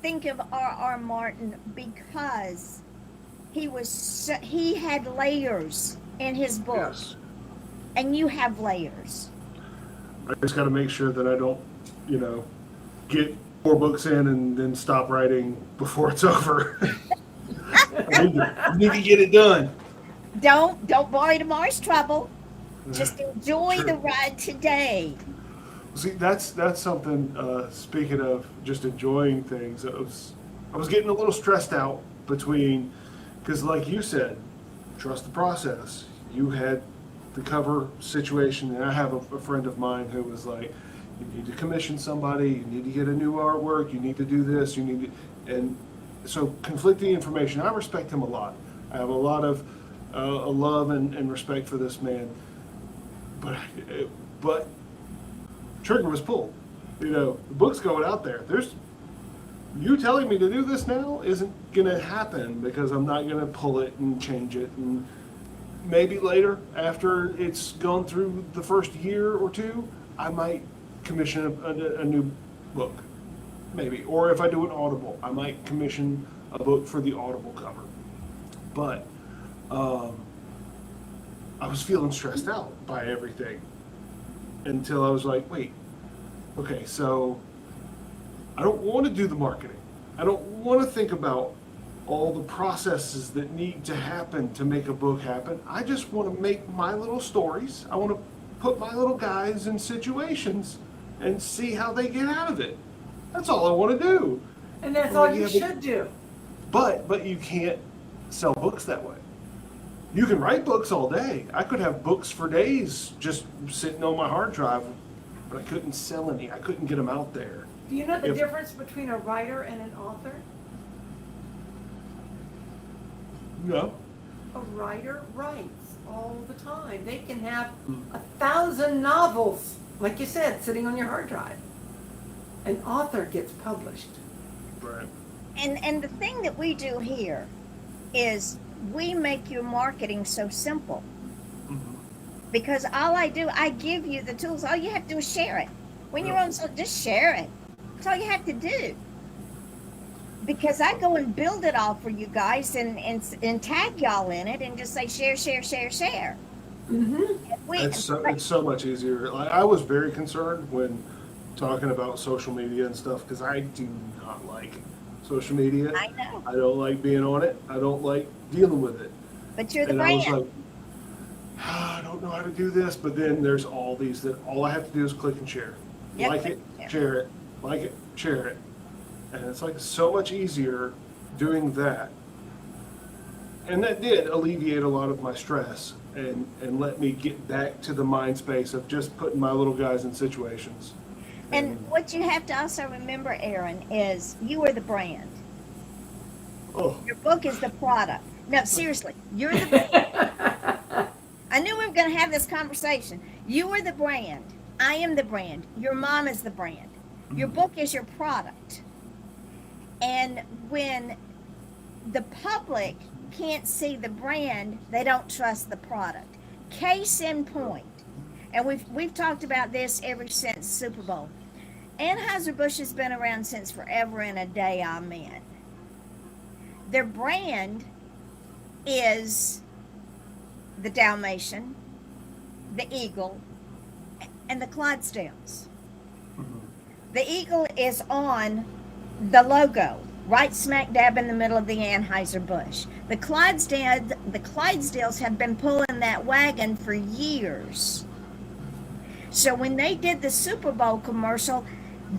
Speaker 2: think of R. R. Martin because he had layers in his book,
Speaker 3: Yes.
Speaker 2: and you have layers.
Speaker 3: I just got to make sure that I don't, get 4 books in and then stop writing before it's over. I need to get it done.
Speaker 2: Don't borrow tomorrow's trouble. Just enjoy
Speaker 3: True.
Speaker 2: the ride today.
Speaker 3: See, that's something. Speaking of just enjoying things, I was getting a little stressed out because, like you said, trust the process. You had the cover situation, and I have a friend of mine who was like, "You need to commission somebody. You need to get a new artwork. You need to do this. You need to," and so conflicting information. I respect him a lot. I have a lot of a love and respect for this man, but trigger was pulled. The book's going out there. You telling me to do this now isn't gonna happen because I'm not gonna pull it and change it. And maybe later, after it's gone through the first year or two, I might commission a new book, maybe. Or if I do an Audible, I might commission a book for the Audible cover. But I was feeling stressed out by everything until I was like, wait, okay, so I don't want to do the marketing. I don't want to think about all the processes that need to happen to make a book happen. I just want to make my little stories. I want to put my little guys in situations and see how they get out of it. That's all I want to do.
Speaker 1: And that's
Speaker 3: Well,
Speaker 1: all you
Speaker 3: yeah,
Speaker 1: should do.
Speaker 3: But you can't sell books that way. You can write books all day. I could have books for days just sitting on my hard drive, but I couldn't sell any. I couldn't get them out there.
Speaker 1: Do you know the
Speaker 3: If-
Speaker 1: difference between a writer and an author?
Speaker 3: No.
Speaker 1: A writer writes all the time. They can have 1,000 novels, like you said, sitting on your hard drive. An author gets published.
Speaker 3: Right.
Speaker 2: And the thing that we do here is we make your marketing so simple. Because all I do, I give you the tools. All you have to do is share it. When you're on, so just share it. That's all you have to do. Because I go and build it all for you guys and tag y'all in it and just say share, share, share, share.
Speaker 1: Mm-hmm.
Speaker 3: It's so much easier. Like, I was very concerned when talking about social media and stuff because I do not like social media.
Speaker 2: I know.
Speaker 3: I don't like being on it. I don't like dealing with it.
Speaker 2: But you're the
Speaker 3: And I was
Speaker 2: brand.
Speaker 3: like, I don't know how to do this. But then there's all these that all I have to do is click and share.
Speaker 2: Yep,
Speaker 3: Like
Speaker 2: click
Speaker 3: it,
Speaker 2: and share.
Speaker 3: share it. Like it, share it. And it's like so much easier doing that. And that did alleviate a lot of my stress and let me get back to the mind space of just putting my little guys in situations.
Speaker 2: And what you have to also remember, Aaron, is you are the brand.
Speaker 3: Oh,
Speaker 2: Your book is the product. No, seriously, you're the brand. I knew we were going to have this conversation. You are the brand. I am the brand. Your mom is the brand. Your book is your product. And when the public can't see the brand, they don't trust the product. Case in point, and we've talked about this ever since Super Bowl. Anheuser-Busch has been around since forever and a day, amen. Their brand is the Dalmatian, the Eagle, and the Clydesdales. The Eagle is on the logo, right smack dab in the middle of the Anheuser-Busch. The Clydesdales have been pulling that wagon for years. So when they did the Super Bowl commercial,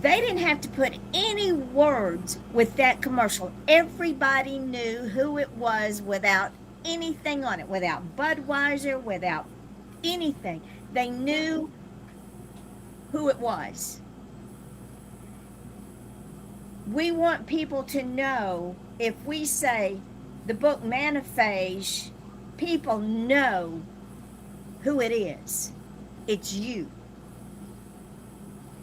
Speaker 2: they didn't have to put any words with that commercial. Everybody knew who it was without anything on it, without Budweiser, without anything. They knew who it was. We want people to know, if we say the book Maniphage, people know who it is. It's you.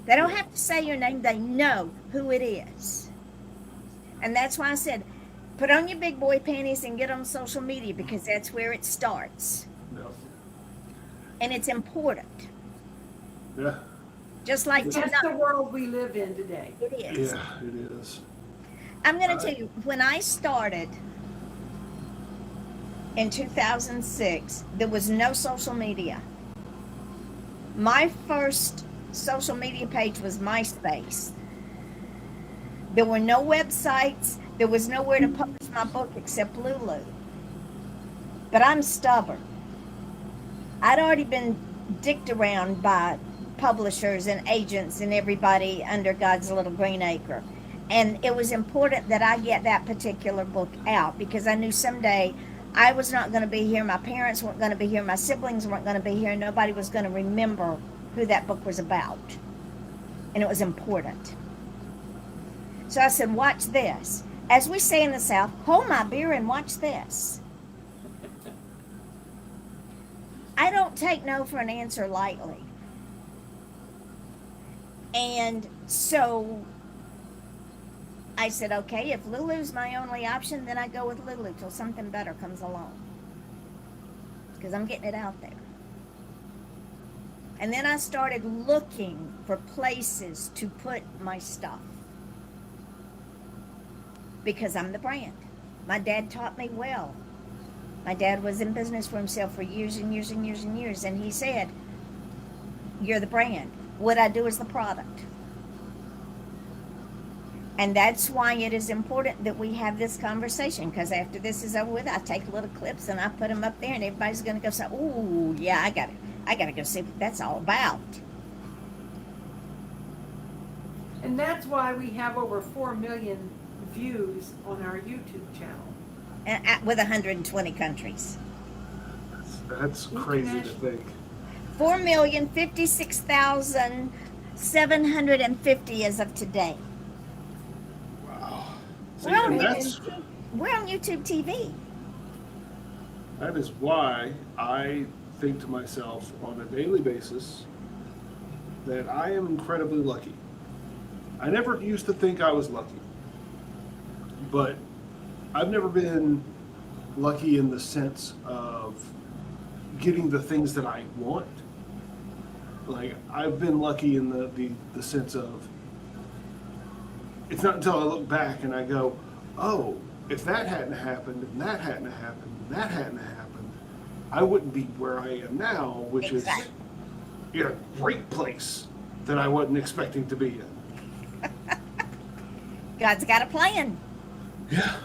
Speaker 2: They don't have to say your name, they know who it is. And that's why I said, put on your big boy panties and get on social media, because that's where it starts.
Speaker 3: Yeah.
Speaker 2: And it's important.
Speaker 3: Yeah.
Speaker 2: Just like
Speaker 1: That's
Speaker 2: tonight.
Speaker 1: the world we live in today.
Speaker 2: It is.
Speaker 3: Yeah, it is.
Speaker 2: I'm going to tell you, when I started in 2006, there was no social media. My first social media page was MySpace. There were no websites. There was nowhere to publish my book except Lulu. But I'm stubborn. I'd already been dicked around by publishers and agents and everybody under God's little green acre. And it was important that I get that particular book out, because I knew someday I was not going to be here, my parents weren't going to be here, my siblings weren't going to be here, nobody was going to remember who that book was about. And it was important. So I said, watch this. As we say in the South, hold my beer and watch this. I don't take no for an answer lightly. And so I said, okay, if Lulu's my only option, then I go with Lulu till something better comes along. Because I'm getting it out there. And then I started looking for places to put my stuff. Because I'm the brand. My dad taught me well. My dad was in business for himself for years and years and years and years. And he said, you're the brand. What I do is the product. And that's why it is important that we have this conversation, because after this is over with, I take little clips and I put them up there, and everybody's going to go say, "Ooh, yeah, I got to go see what that's all about."
Speaker 1: And that's why we have over 4 million views on our YouTube channel.
Speaker 2: And with 120 countries.
Speaker 3: That's crazy to think.
Speaker 2: 4,056,750 as of today.
Speaker 3: Wow. See,
Speaker 2: We're on,
Speaker 3: and
Speaker 2: we're on YouTube TV.
Speaker 3: that is why I think to myself on a daily basis that I am incredibly lucky. I never used to think I was lucky, but I've never been lucky in the sense of getting the things that I want. Like, I've been lucky in the sense of, it's not until I look back and I go, oh, if that hadn't happened, and that hadn't happened, and that hadn't happened, I wouldn't be where I am now, which
Speaker 2: Exactly.
Speaker 3: is in a great place that I wasn't expecting to be in.
Speaker 2: God's got a plan.
Speaker 3: Yeah,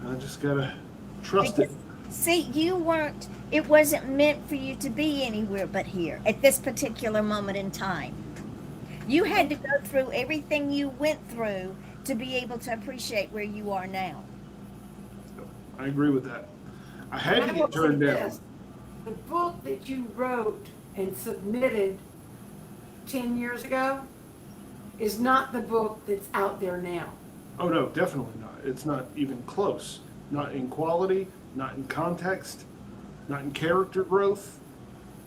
Speaker 3: I just gotta trust it.
Speaker 2: See, it wasn't meant for you to be anywhere but here at this particular moment in time. You had to go through everything you went through to be able to appreciate where you are now.
Speaker 3: I agree with that. I had
Speaker 1: And
Speaker 3: to
Speaker 1: I
Speaker 3: get
Speaker 1: will
Speaker 3: turned
Speaker 1: say
Speaker 3: down.
Speaker 1: this, the book that you wrote and submitted 10 years ago is not the book that's out there now.
Speaker 3: Oh no, definitely not. It's not even close. Not in quality, not in context, not in character growth.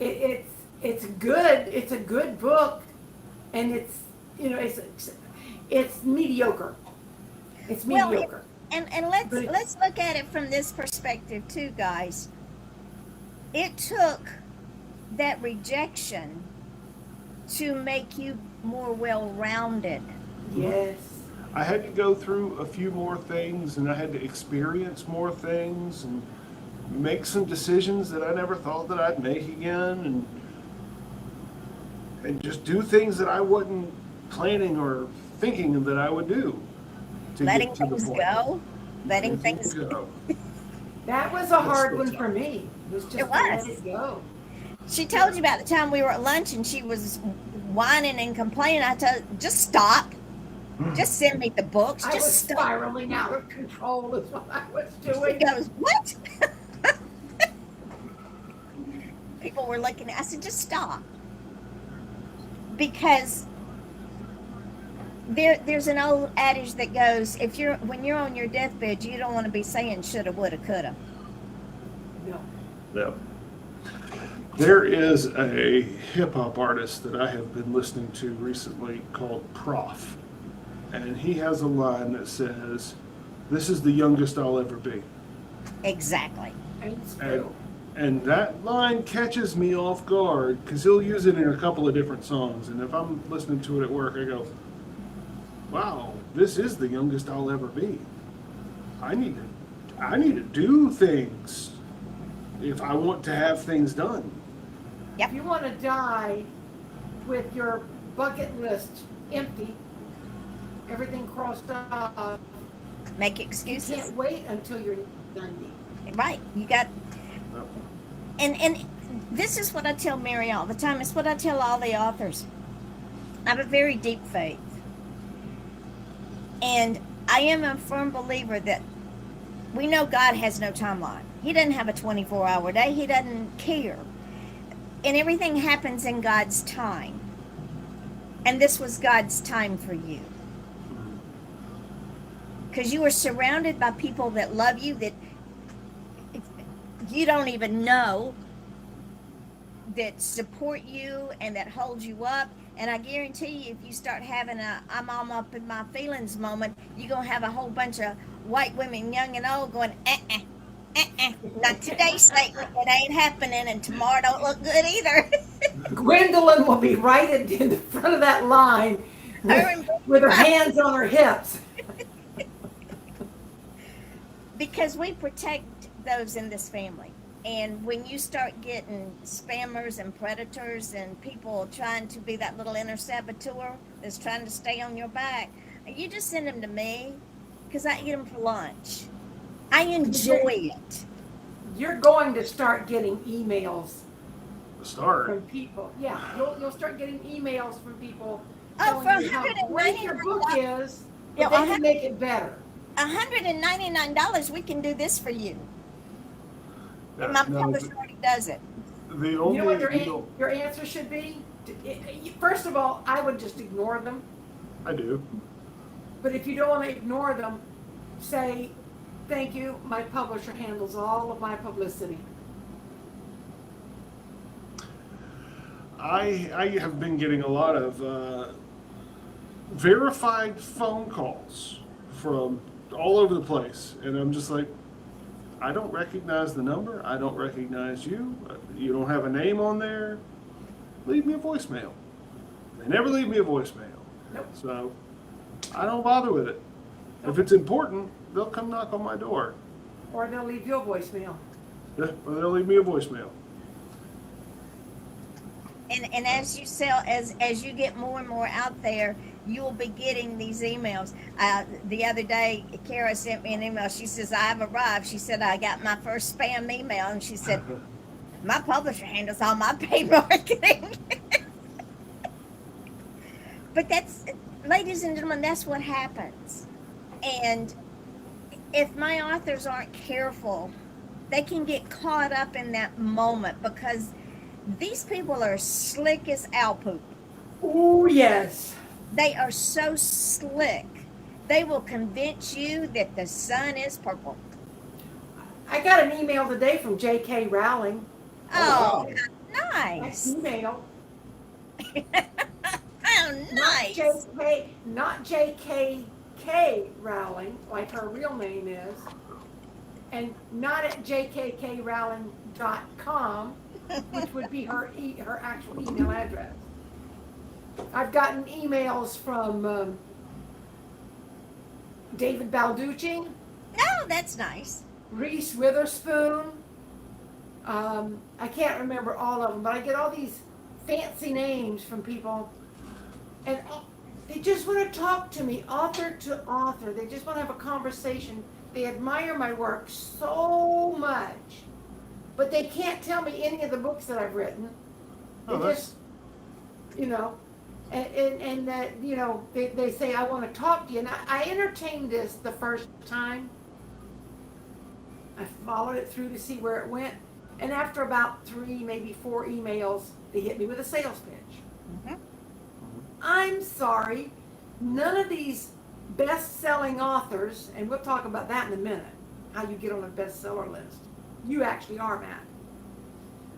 Speaker 1: It's good. It's a good book, and it's mediocre. It's
Speaker 2: Well,
Speaker 1: mediocre.
Speaker 2: And
Speaker 1: But
Speaker 2: let's look at it from this perspective too, guys. It took that rejection to make you more well-rounded.
Speaker 1: Yes.
Speaker 3: I had to go through a few more things, and I had to experience more things and make some decisions that I never thought that I'd make again, and just do things that I wasn't planning or thinking that I would do. To
Speaker 2: Letting
Speaker 3: get to the
Speaker 2: things
Speaker 3: point.
Speaker 2: go. Letting things
Speaker 3: go.
Speaker 1: That was a hard one for me. It was just
Speaker 2: It
Speaker 1: to let
Speaker 2: was.
Speaker 1: it go.
Speaker 2: She told you about the time we were at lunch and she was whining and complaining. I told her, just stop. Just send me the books.
Speaker 1: I was
Speaker 2: Just stop.
Speaker 1: spiraling out of control is what I was
Speaker 2: She
Speaker 1: doing.
Speaker 2: goes, what? people were looking at. I said, just stop, because there's an old adage that goes, when you're on your deathbed, you don't want to be saying shoulda, woulda, coulda.
Speaker 1: No.
Speaker 3: Yeah. There is a hip hop artist that I have been listening to recently called Prof. And he has a line that says, "This is the youngest I'll ever be."
Speaker 2: Exactly.
Speaker 3: And that line catches me off guard because he'll use it in a couple of different songs. And if I'm listening to it at work, I go, wow, this is the youngest I'll ever be. I need to do things if I want to have things done.
Speaker 2: Yep.
Speaker 1: If you want to die with your bucket list empty, everything crossed off,
Speaker 2: Make
Speaker 1: you
Speaker 2: excuses.
Speaker 1: can't wait until you're 90.
Speaker 2: Right. You got, and this is what I tell Mary all the time. It's what I tell all the authors. I have a very deep faith. And I am a firm believer that we know God has no timeline. He doesn't have a 24-hour day. He doesn't care. And everything happens in God's time. And this was God's time for you. Because you are surrounded by people that love you, that you don't even know, that support you and that hold you up. And I guarantee you, if you start having a I'm all up in my feelings moment, you're going to have a whole bunch of white women, young and old, going, not today, Satan. It ain't happening, and tomorrow don't look good either.
Speaker 1: Gwendolyn will be right in the front of that line with her hands on her hips.
Speaker 2: Because we protect those in this family. And when you start getting spammers and predators and people trying to be that little inner saboteur that's trying to stay on your back, you just send them to me, because I eat them for lunch. I enjoy it.
Speaker 1: You're going to start getting emails
Speaker 3: Start.
Speaker 1: from people. Yeah, you'll start getting emails from people
Speaker 2: Oh,
Speaker 1: telling
Speaker 2: for
Speaker 1: you how great your book is,
Speaker 2: Yeah,
Speaker 1: but they can make it better.
Speaker 2: $199, we can do this for you. And my
Speaker 3: No,
Speaker 2: publisher already does it.
Speaker 3: the only
Speaker 1: You know what
Speaker 3: deal
Speaker 1: your answer should be? First of all, I would just ignore them.
Speaker 3: I do.
Speaker 1: But if you don't want to ignore them, say, thank you, my publisher handles all of my publicity.
Speaker 3: I have been getting a lot of verified phone calls from all over the place, and I'm just like, I don't recognize the number. I don't recognize you. You don't have a name on there. Leave me a voicemail. They never leave me a voicemail.
Speaker 1: Nope.
Speaker 3: So I don't bother with it. If it's important, they'll come knock on my door.
Speaker 1: Or they'll leave you a voicemail.
Speaker 3: Yeah, or they'll leave me a voicemail.
Speaker 2: And as you sell, as you get more and more out there, you'll be getting these emails. The other day, Kara sent me an email. She says, I've arrived. She said, I got my first spam email. And she said, my publisher handles all my paid marketing. But that's, ladies and gentlemen, that's what happens. And if my authors aren't careful, they can get caught up in that moment, because these people are slick as owl poop.
Speaker 1: Oh, yes.
Speaker 2: They are so slick. They will convince you that the sun is purple.
Speaker 1: I got an email today from J.K. Rowling.
Speaker 2: Oh,
Speaker 1: Nice
Speaker 2: nice.
Speaker 1: email.
Speaker 2: Oh, nice.
Speaker 1: Not J.K.K. Rowling, like her real name is, and not at jkkrowling.com, which would be her actual email address. I've gotten emails from David Balducci,
Speaker 2: Oh, that's nice.
Speaker 1: Reese Witherspoon. I can't remember all of them, but I get all these fancy names from people, and they just want to talk to me, author to author. They just want to have a conversation. They admire my work so much, but they can't tell me any of the books that I've written. They just, and that, they say, I want to talk to you. And I entertained this the first time. I followed it through to see where it went. And after about 3, maybe 4 emails, they hit me with a sales pitch.
Speaker 2: Mhm.
Speaker 1: I'm sorry, none of these best-selling authors, and we'll talk about that in a minute, how you get on a bestseller list. You actually are Matt.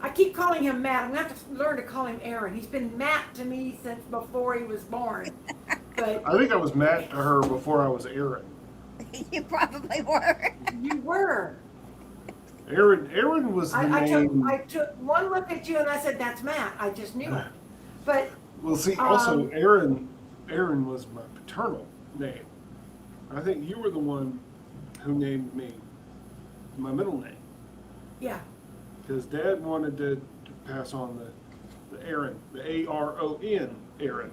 Speaker 1: I keep calling him Matt. I'm going to have to learn to call him Aaron. He's been Matt to me since before he was born. But
Speaker 3: I think I was Matt to her before I was Aaron.
Speaker 2: You probably were.
Speaker 1: you were.
Speaker 3: Aaron was the name.
Speaker 1: I took one look at you and I said, that's Matt. I just knew it. But
Speaker 3: Well, see, also Aaron was my paternal name. I think you were the one who named me my middle name
Speaker 1: yeah,
Speaker 3: because Dad wanted to pass on the Aaron, the Aron, Aaron.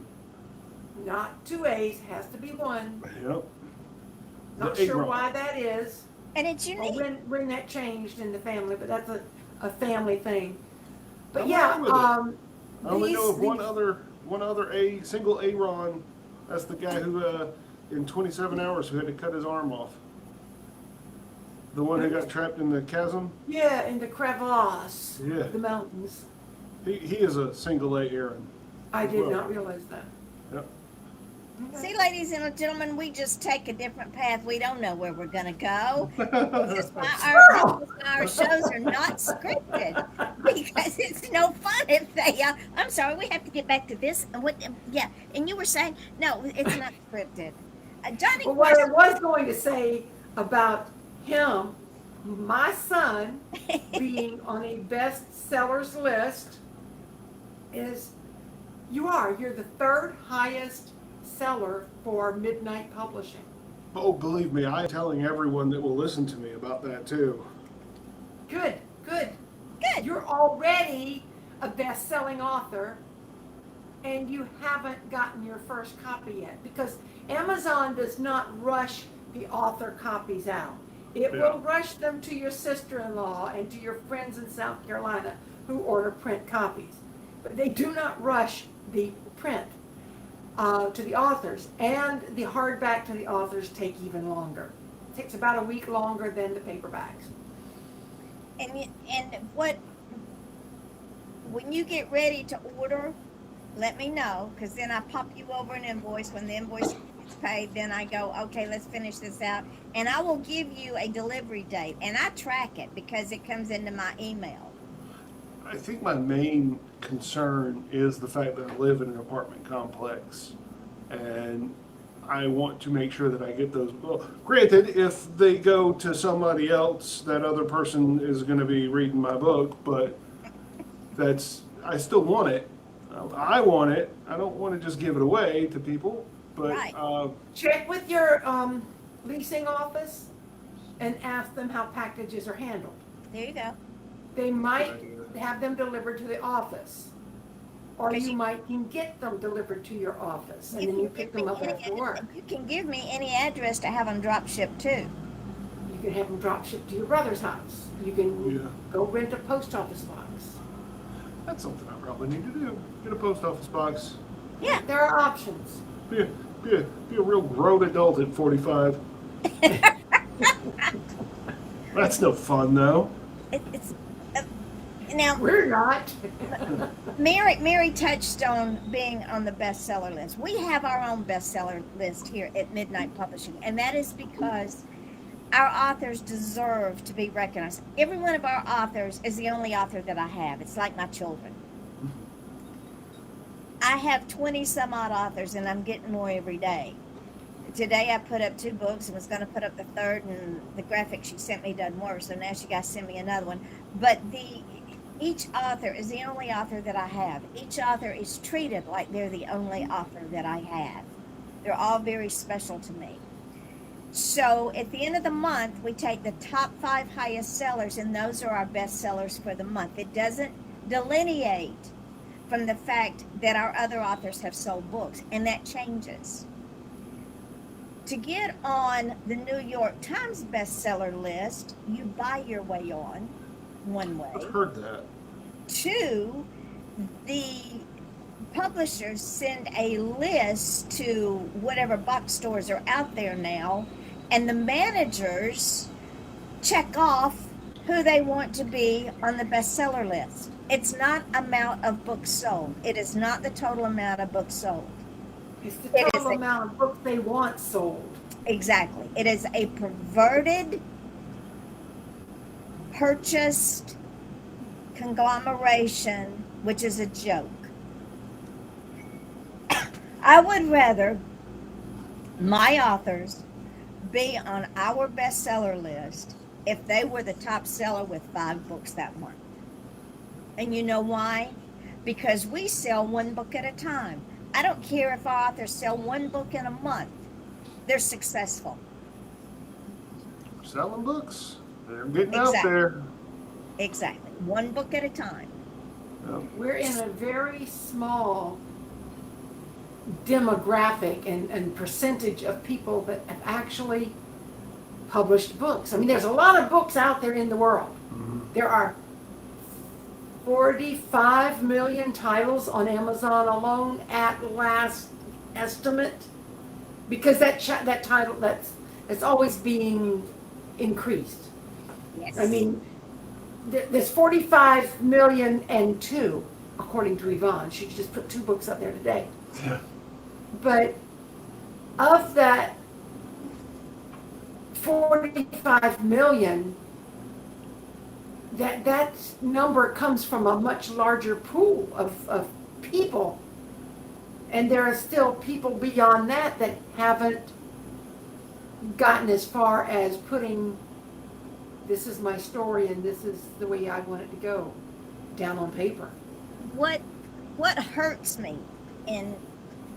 Speaker 1: not 2 A's, has to be one.
Speaker 3: Yep.
Speaker 1: Not
Speaker 3: The
Speaker 1: sure
Speaker 3: Aaron.
Speaker 1: why that is.
Speaker 2: And it's
Speaker 1: Or
Speaker 2: unique.
Speaker 1: when that changed in the family, but that's a family thing. But
Speaker 3: I'm
Speaker 1: yeah,
Speaker 3: fine with it. I only know of
Speaker 1: these-
Speaker 3: one other single Aaron. That's the guy who in 27 hours who had to cut his arm off. The one who got trapped in the chasm.
Speaker 1: Yeah, in the crevasse,
Speaker 3: Yeah.
Speaker 1: the mountains.
Speaker 3: He is a single A Aaron.
Speaker 1: I did
Speaker 3: Well.
Speaker 1: not realize that.
Speaker 3: Yep.
Speaker 1: Okay.
Speaker 2: See, ladies and gentlemen, we just take a different path. We don't know where we're going to go. This is why our shows are not scripted, because it's no fun if they. I'm sorry, we have to get back to this. And what? Yeah, and you were saying no, it's not scripted. Johnny,
Speaker 1: But what I was going to say about him, my son being on a bestsellers list is you're the 3rd highest seller for Midnight Publishing.
Speaker 3: Oh, believe me, I'm telling everyone that will listen to me about that too.
Speaker 1: Good.
Speaker 2: good.
Speaker 1: You're already a best-selling author and you haven't gotten your first copy yet because Amazon does not rush the author copies out. It
Speaker 3: Yeah.
Speaker 1: will rush them to your sister-in-law and to your friends in South Carolina who order print copies. But they do not rush the print to the authors. And the hardback to the authors take even longer. It takes about a week longer than the paperbacks.
Speaker 2: And what? When you get ready to order, let me know, because then I pop you over an invoice. When the invoice gets paid, then I go, okay, let's finish this out, and I will give you a delivery date, and I track it because it comes into my email.
Speaker 3: I think my main concern is the fact that I live in an apartment complex, and I want to make sure that I get those. Well, granted, if they go to somebody else, that other person is going to be reading my book, but I still want it. I want it. I don't want to just give it away to people, but
Speaker 2: Right.
Speaker 1: Check with your leasing office and ask them how packages are handled.
Speaker 2: There you go.
Speaker 1: They might have them delivered to the office. Or
Speaker 2: Because
Speaker 1: you
Speaker 2: you-
Speaker 1: might can get them delivered to your office and then
Speaker 2: can
Speaker 1: you
Speaker 2: give
Speaker 1: pick
Speaker 2: me
Speaker 1: them up
Speaker 2: any-
Speaker 1: after work.
Speaker 2: You can give me any address to have them drop shipped to.
Speaker 1: You can have them drop shipped to your brother's house. You can
Speaker 3: Yeah.
Speaker 1: go rent a post office box.
Speaker 3: that's something I probably need to do. Get a post office box.
Speaker 2: Yeah.
Speaker 1: There are options.
Speaker 3: Be a real grown adult at 45. That's no fun though.
Speaker 2: It's now
Speaker 1: We're not.
Speaker 2: Mary touched on being on the bestseller list. We have our own bestseller list here at Midnight Publishing, and that is because our authors deserve to be recognized. Every one of our authors is the only author that I have. It's like my children. I have 20 some odd authors, and I'm getting more every day. Today I put up 2 books and was going to put up the 3rd, and the graphic she sent me doesn't work, so now she got to send me another one. But each author is the only author that I have. Each author is treated like they're the only author that I have. They're all very special to me. So at the end of the month, we take the top 5 highest sellers, and those are our best sellers for the month. It doesn't delineate from the fact that our other authors have sold books, and that changes. To get on the New York Times bestseller list, you buy your way on, one way.
Speaker 3: I've heard that.
Speaker 2: 2, the publishers send a list to whatever bookstores are out there now, and the managers check off who they want to be on the bestseller list. It's not amount of books sold. It is not the total amount of books sold.
Speaker 1: It's the
Speaker 2: It is
Speaker 1: total amount of books they want sold.
Speaker 2: exactly. It is a perverted, purchased conglomeration, which is a joke. I would rather my authors be on our bestseller list if they were the top seller with 5 books that month. And you know why? Because we sell one book at a time. I don't care if our authors sell one book in a month. They're successful.
Speaker 3: Selling books. They're getting
Speaker 2: Exactly.
Speaker 3: out there.
Speaker 2: Exactly. One book at a time.
Speaker 1: We're in a very small demographic and percentage of people that have actually published books. I mean, there's a lot of books out there in the world. There are 45 million titles on Amazon alone at last estimate, because that title that's always being increased.
Speaker 2: Yes.
Speaker 1: I mean, there's 45 million and 2, according to Yvonne. She just put 2 books up there today.
Speaker 3: Yeah.
Speaker 1: But of that 45 million, that number comes from a much larger pool of people. And there are still people beyond that that haven't gotten as far as putting, this is my story and this is the way I want it to go, down on paper.
Speaker 2: What hurts me, and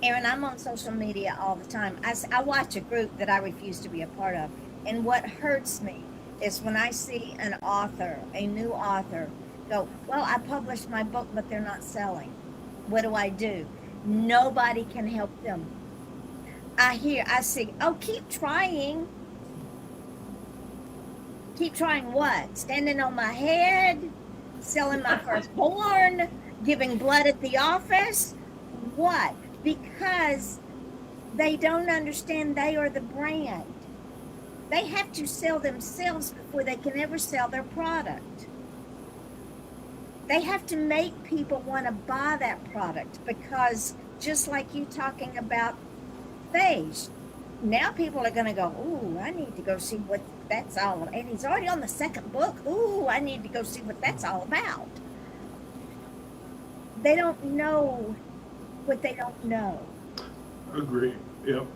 Speaker 2: Aaron, I'm on social media all the time. I watch a group that I refuse to be a part of, and what hurts me is when I see an author, a new author, go, well, I published my book, but they're not selling. What do? Nobody can help them. I see, oh, keep trying. Keep trying what? Standing on my head? Selling my firstborn? Giving blood at the office? What? Because they don't understand they are the brand. They have to sell themselves before they can ever sell their product. They have to make people want to buy that product, because just like you talking about Phage, now people are going to go, ooh, I need to go see what that's all about. And he's already on the 2nd book. Ooh, I need to go see what that's all about. They don't know what they don't know.
Speaker 3: Agree. Yep.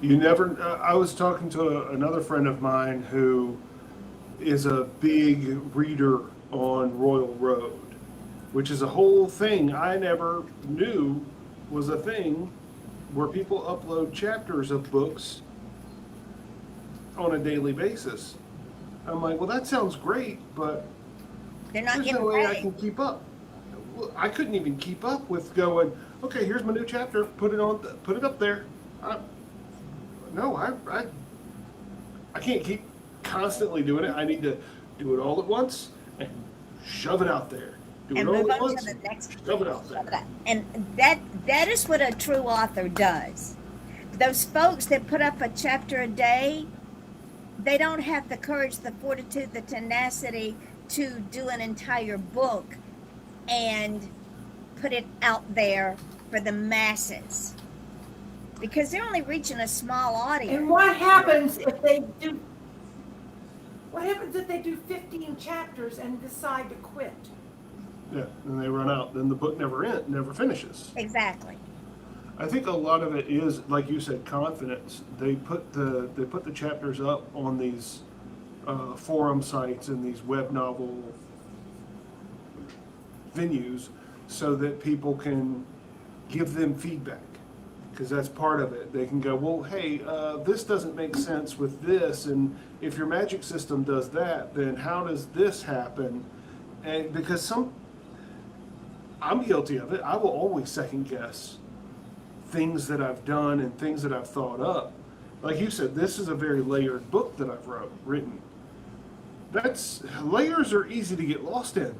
Speaker 3: You never. I was talking to another friend of mine who is a big reader on Royal Road, which is a whole thing I never knew was a thing, where people upload chapters of books on a daily basis. I'm like, well, that sounds great, but
Speaker 2: They're not
Speaker 3: there's
Speaker 2: getting
Speaker 3: no way I
Speaker 2: paid.
Speaker 3: can keep up. Well, I couldn't even keep up with going, okay, here's my new chapter, put it up there. I can't keep constantly doing it. I need to do it all at once and shove it out there. Do
Speaker 2: And
Speaker 3: it all
Speaker 2: move
Speaker 3: at
Speaker 2: on
Speaker 3: once,
Speaker 2: to the next.
Speaker 3: shove it out there.
Speaker 2: And that is what a true author does. Those folks that put up a chapter a day, they don't have the courage, the fortitude, the tenacity to do an entire book and put it out there for the masses, because they're only reaching a small audience.
Speaker 1: And what happens if they do? What happens if they do 15 chapters and decide to quit?
Speaker 3: Yeah, and they run out. Then the book never finishes.
Speaker 2: Exactly.
Speaker 3: I think a lot of it is, like you said, confidence. They put the chapters up on these forum sites and these web novel venues so that people can give them feedback, because that's part of it. They can go, well, hey, this doesn't make sense with this, and if your magic system does that, then how does this happen? And because I'm guilty of it. I will always second guess things that I've done and things that I've thought up. Like you said, this is a very layered book that I've written. Layers are easy to get lost in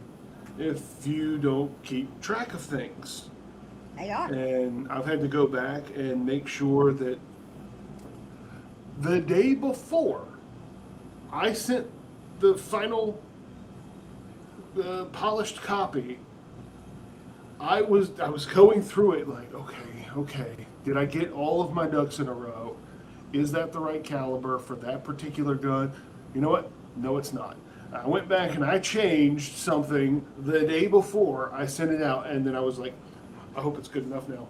Speaker 3: if you don't keep track of things.
Speaker 2: They are.
Speaker 3: And I've had to go back and make sure that the day before I sent the final polished copy, I was going through it like, okay, did I get all of my ducks in a row? Is that the right caliber for that particular gun? You know what? No, it's not. I went back and I changed something the day before I sent it out, and then I was like, I hope it's good enough now.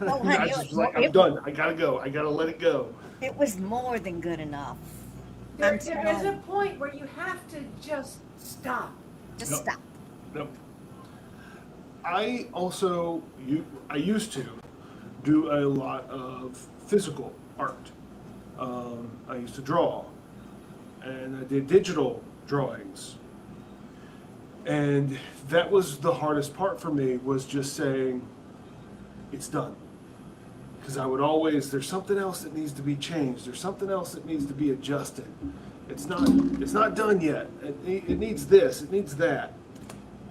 Speaker 2: Oh, honey,
Speaker 3: I just was like, I'm done. I gotta go. I gotta let it go.
Speaker 2: it was more than good enough.
Speaker 1: There
Speaker 2: I'm
Speaker 1: is
Speaker 2: telling
Speaker 1: a
Speaker 2: you.
Speaker 1: point where you have to just stop.
Speaker 2: Just
Speaker 3: Nope.
Speaker 2: stop.
Speaker 3: No. I used to do a lot of physical art. I used to draw, and I did digital drawings. And that was the hardest part for me, was just saying, it's done. Because I would always, there's something else that needs to be changed. There's something else that needs to be adjusted. It's not done yet. It needs this, it needs that.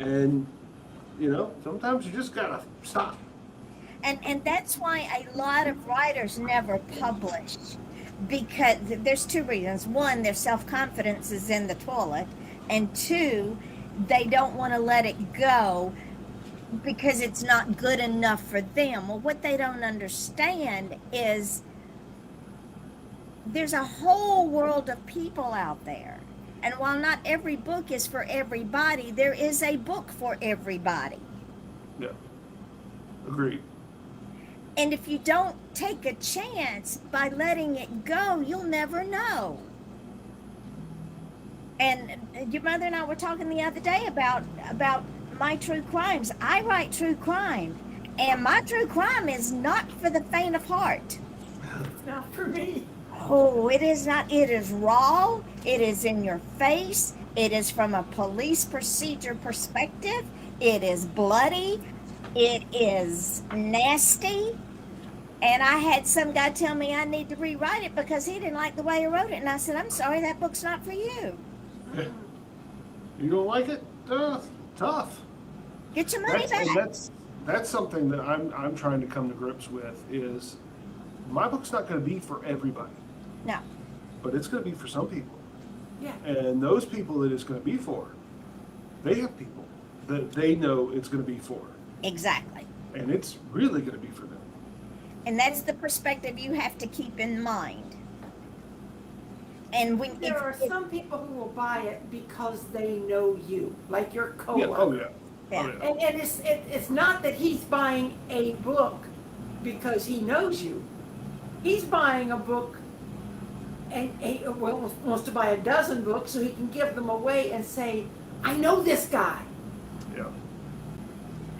Speaker 3: And, sometimes you just gotta stop.
Speaker 2: And that's why a lot of writers never publish, because there's two reasons. One, their self-confidence is in the toilet, and two, they don't want to let it go because it's not good enough for them. Well, what they don't understand is there's a whole world of people out there. And while not every book is for everybody, there is a book for everybody.
Speaker 3: Yeah. Agreed.
Speaker 2: And if you don't take a chance by letting it go, you'll never know. And your mother and I were talking the other day about my true crimes. I write true crime, and my true crime is not for the faint of heart.
Speaker 1: It's not for me.
Speaker 2: Oh, it is not. It is raw. It is in your face. It is from a police procedure perspective. It is bloody. It is nasty. And I had some guy tell me I need to rewrite it because he didn't like the way I wrote it. And I said, I'm sorry, that book's not for you.
Speaker 3: You don't like it? Tough.
Speaker 2: Get your money back.
Speaker 3: That's something that I'm trying to come to grips with, is my book's not going to be for everybody,
Speaker 2: No.
Speaker 3: but it's going to be for some people.
Speaker 1: Yeah.
Speaker 3: And those people that it's going to be for, they have people that they know it's going to be for.
Speaker 2: Exactly.
Speaker 3: And it's really going to be for them.
Speaker 2: And that's the perspective you have to keep in mind. And when
Speaker 1: There are some people who will buy it because they know you, like your
Speaker 3: Yeah.
Speaker 1: coworker.
Speaker 3: Oh, yeah.
Speaker 2: Yeah.
Speaker 3: Oh, yeah.
Speaker 1: And it's not that he's buying a book because he knows you. He's buying a book and wants to buy a dozen books so he can give them away and say, I know this guy.
Speaker 3: Yeah.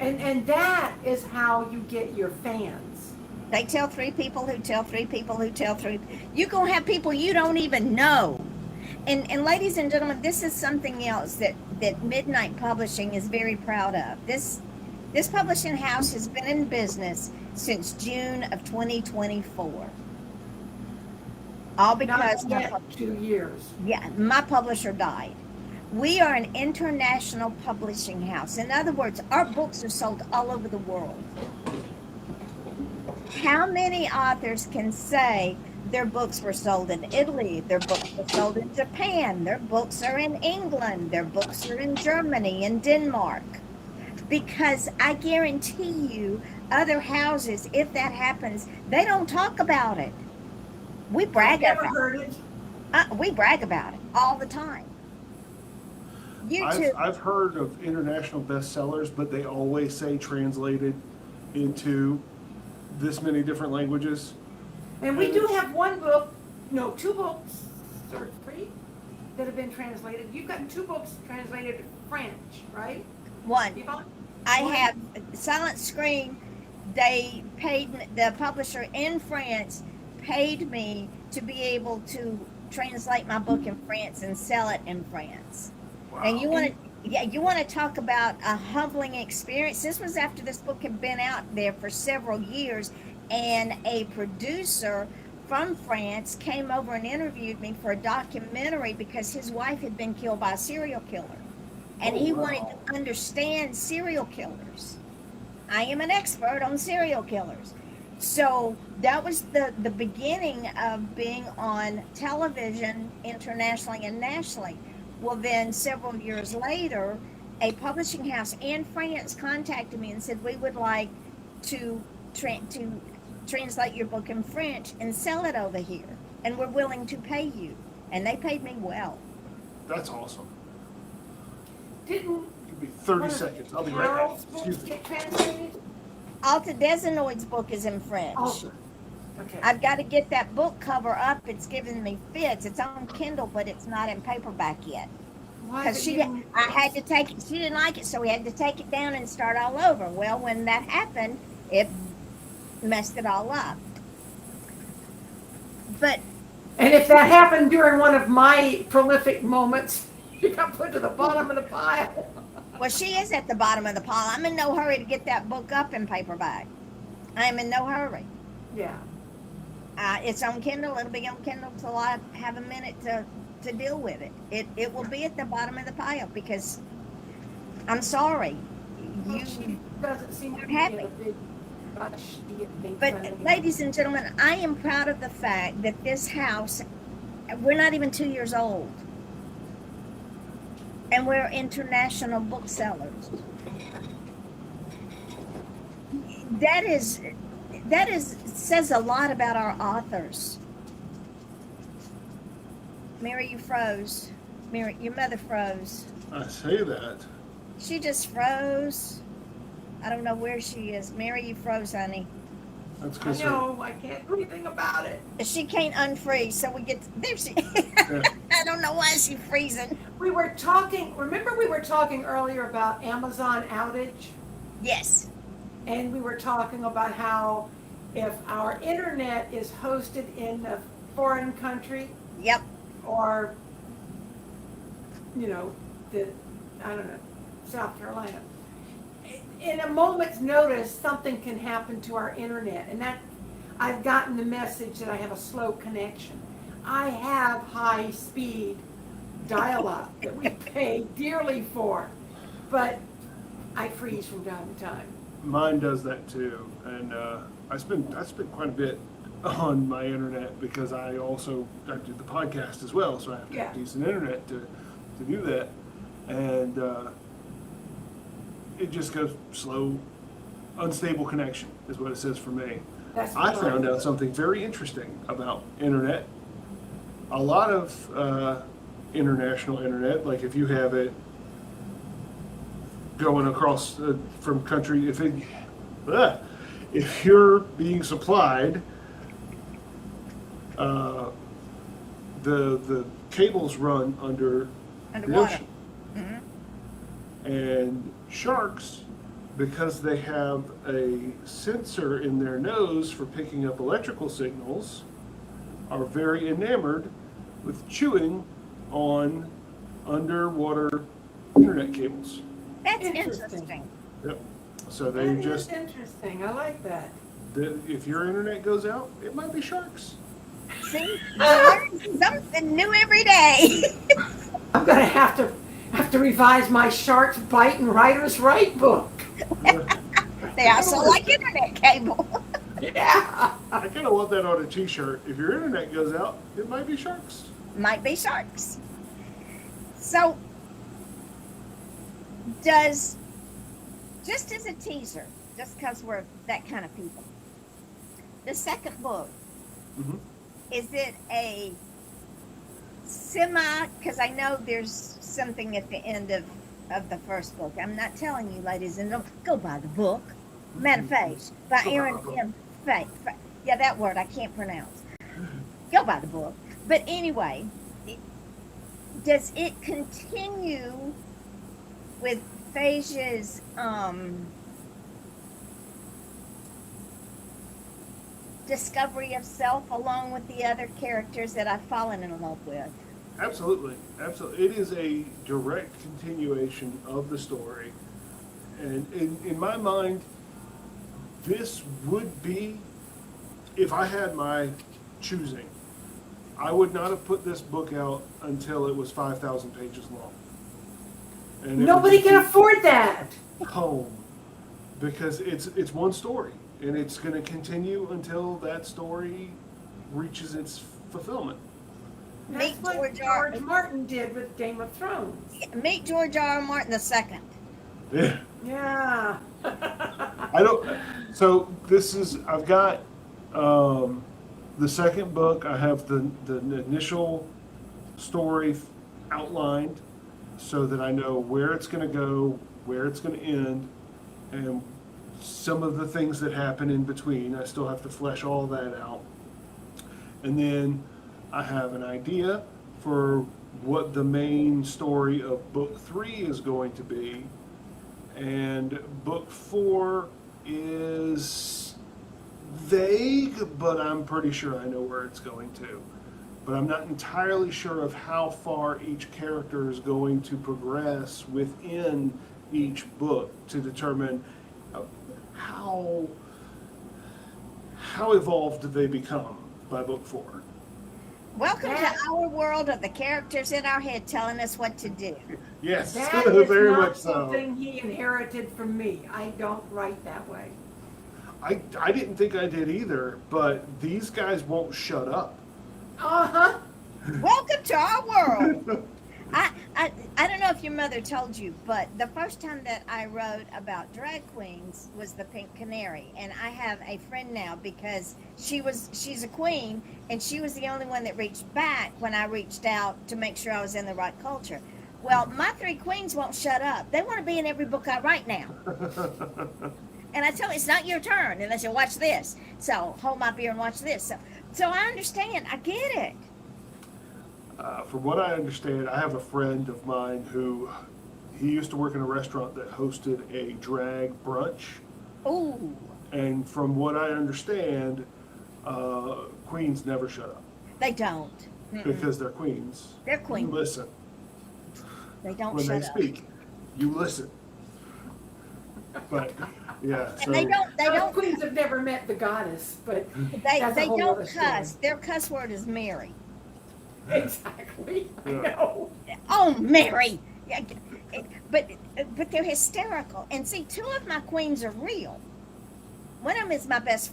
Speaker 1: And that is how you get your fans.
Speaker 2: they tell three people who tell three people who tell three, you're going to have people you don't even know. And ladies and gentlemen, this is something else that Midnight Publishing is very proud of. This publishing house has been in business since June of 2024. All because
Speaker 1: Not yet 2 years.
Speaker 2: my publisher died. We are an international publishing house. In other words, our books are sold all over the world. How many authors can say their books were sold in Italy, their books were sold in Japan, their books are in England, their books are in Germany and Denmark? Because I guarantee you, other houses, if that happens, they don't talk about it. We brag
Speaker 1: Never
Speaker 2: about
Speaker 1: heard it.
Speaker 2: it. We brag about it all the time.
Speaker 3: I've heard of international bestsellers, but they always say translated into this many different languages.
Speaker 1: And we do have two books, or three, that have been translated. You've gotten 2 books translated to French, right?
Speaker 2: One,
Speaker 1: Yvonne?
Speaker 2: I
Speaker 1: One?
Speaker 2: have Silent Scream. They paid the publisher in France paid me to be able to translate my book in France and sell it in France.
Speaker 3: Wow.
Speaker 2: And you want to talk about a humbling experience. This was after this book had been out there for several years, and a producer from France came over and interviewed me for a documentary because his wife had been killed by a serial killer. And he wanted to understand serial killers. I am an expert on serial killers. So that was the beginning of being on television internationally and nationally. Well, then several years later, a publishing house in France contacted me and said, we would like to to translate your book in French and sell it over here, and we're willing to pay you. And they paid me well.
Speaker 3: That's awesome.
Speaker 1: Didn't
Speaker 3: Give me 30
Speaker 1: one of
Speaker 3: seconds. I'll be right back.
Speaker 1: Carol's books
Speaker 3: Excuse me.
Speaker 1: get translated?
Speaker 2: Alta Desinoid's book is in French.
Speaker 1: Also, okay.
Speaker 2: I've got to get that book cover up. It's giving me fits. It's on Kindle, but it's not in paperback yet.
Speaker 1: Why
Speaker 2: Because
Speaker 1: is it
Speaker 2: I had to take it. She didn't like it, so we had to take it down and start all over. Well, when that happened, it messed it all up. But
Speaker 1: And if that happened during one of my prolific moments, you got put to the bottom of the pile.
Speaker 2: well, she is at the bottom of the pile. I'm in no hurry to get that book up in paperback. I'm in no hurry.
Speaker 1: Yeah.
Speaker 2: It's on Kindle. It'll be on Kindle till I have a minute to deal with it. It will be at the bottom of the pile because I'm sorry.
Speaker 1: Well, she doesn't seem to be
Speaker 2: happy.
Speaker 1: in a big rush to get things
Speaker 2: But
Speaker 1: done.
Speaker 2: ladies and gentlemen, I am proud of the fact that this house, we're not even 2 years old. And we're international booksellers. That says a lot about our authors. Mary, you froze. Mary, your mother froze.
Speaker 3: I say that.
Speaker 2: She just froze. I don't know where she is. Mary, you froze, honey.
Speaker 3: That's
Speaker 1: I
Speaker 3: because
Speaker 1: know, I can't do anything about it.
Speaker 2: She can't unfreeze, so we get there. She, I don't know why she's freezing.
Speaker 1: We were talking, remember we were talking earlier about Amazon outage?
Speaker 2: Yes.
Speaker 1: And we were talking about how if our internet is hosted in a foreign country
Speaker 2: Yep.
Speaker 1: or, you know, I don't know, South Carolina, in a moment's notice, something can happen to our internet. And that, I've gotten the message that I have a slow connection. I have high speed dial-up that we pay dearly for, but I freeze from time to time.
Speaker 3: mine does that too, and I spend quite a bit on my internet because I do the podcast as well, so I have to have decent internet to do that, and it just goes slow, unstable connection is what it says for me.
Speaker 1: That's
Speaker 3: I
Speaker 1: fine.
Speaker 3: found out something very interesting about internet. A lot of international internet, like if you have it going across from country, if you're being supplied, the cables run the
Speaker 2: Underwater.
Speaker 3: ocean.
Speaker 2: Mm-hmm.
Speaker 3: And sharks, because they have a sensor in their nose for picking up electrical signals, are very enamored with chewing on underwater internet cables.
Speaker 2: That's
Speaker 1: Interesting.
Speaker 2: interesting.
Speaker 3: Yep. So
Speaker 1: That
Speaker 3: they
Speaker 1: is
Speaker 3: just,
Speaker 1: interesting. I like that.
Speaker 3: if your internet goes out, it might be sharks.
Speaker 2: See, you learn something new every day.
Speaker 1: I'm gonna have to revise my Sharks Bite and Writer's Right book.
Speaker 2: They also like internet cable.
Speaker 1: Yeah.
Speaker 3: I kind of want that on a t-shirt. If your internet goes out, it might be sharks.
Speaker 2: Might be sharks. So, just as a teaser, just because we're that kind of people, the second book,
Speaker 3: Mm-hmm.
Speaker 2: is it a because I know there's something at the end of the first book. I'm not telling you, ladies, and don't go by the book. Manifest by Aron M Frakes. Yeah, that word I can't pronounce. Go by the book. But anyway, does it continue with Phaesia's discovery of self along with the other characters that I've fallen in love with?
Speaker 3: Absolutely, absolutely. It is a direct continuation of the story, and in my mind, this would be, if I had my choosing, I would not have put this book out until it was 5,000 pages long. And
Speaker 1: Nobody can afford that.
Speaker 3: home because it's one story. and it's going to continue until that story reaches its fulfillment.
Speaker 1: That's
Speaker 2: Meet
Speaker 1: what
Speaker 2: George
Speaker 1: George Martin did with Game of Thrones.
Speaker 2: Meet George R. Martin II.
Speaker 3: Yeah.
Speaker 1: Yeah.
Speaker 3: I don't. So this is. I've got the second book. I have the initial story outlined, so that I know where it's going to go, where it's going to end, and some of the things that happen in between. I still have to flesh all that out, and then I have an idea for what the main story of book 3 is going to be. And book 4 is vague, but I'm pretty sure I know where it's going to. But I'm not entirely sure of how far each character is going to progress within each book to determine how evolved they become by book 4.
Speaker 2: Welcome
Speaker 1: That-
Speaker 2: to our world of the characters in our head telling us what to do.
Speaker 3: Yes,
Speaker 1: That is
Speaker 3: very
Speaker 1: not
Speaker 3: much so.
Speaker 1: something he inherited from me. I don't write that way.
Speaker 3: I didn't think I did either, but these guys won't shut up.
Speaker 1: Uh-huh.
Speaker 2: Welcome to our world. I don't know if your mother told you, but the first time that I wrote about drag queens was the Pink Canary, and I have a friend now because she's a queen, and she was the only one that reached back when I reached out to make sure I was in the right culture. Well, my 3 queens won't shut up. They want to be in every book I write now. And I tell them, it's not your turn unless you watch this. So hold my beer and watch this. So I understand. I get it.
Speaker 3: From what I understand, I have a friend of mine who he used to work in a restaurant that hosted a drag brunch,
Speaker 2: Ooh.
Speaker 3: and from what I understand, queens never shut up
Speaker 2: They don't.
Speaker 3: because they're queens.
Speaker 2: They're
Speaker 3: You
Speaker 2: queens.
Speaker 3: listen
Speaker 2: They don't
Speaker 3: when
Speaker 2: shut
Speaker 3: they
Speaker 2: up.
Speaker 3: speak. You listen. But yeah, so
Speaker 2: And they don't. They
Speaker 1: Those
Speaker 2: don't.
Speaker 1: queens have never met the goddess, but
Speaker 2: They
Speaker 1: that's a
Speaker 2: they
Speaker 1: whole
Speaker 2: don't
Speaker 1: other
Speaker 2: cuss.
Speaker 1: story.
Speaker 2: Their cuss word is Mary.
Speaker 1: Exactly. I
Speaker 3: Yeah.
Speaker 1: know.
Speaker 2: Oh, Mary. Yeah, but they're hysterical. And see, 2 of my queens are real. One of them is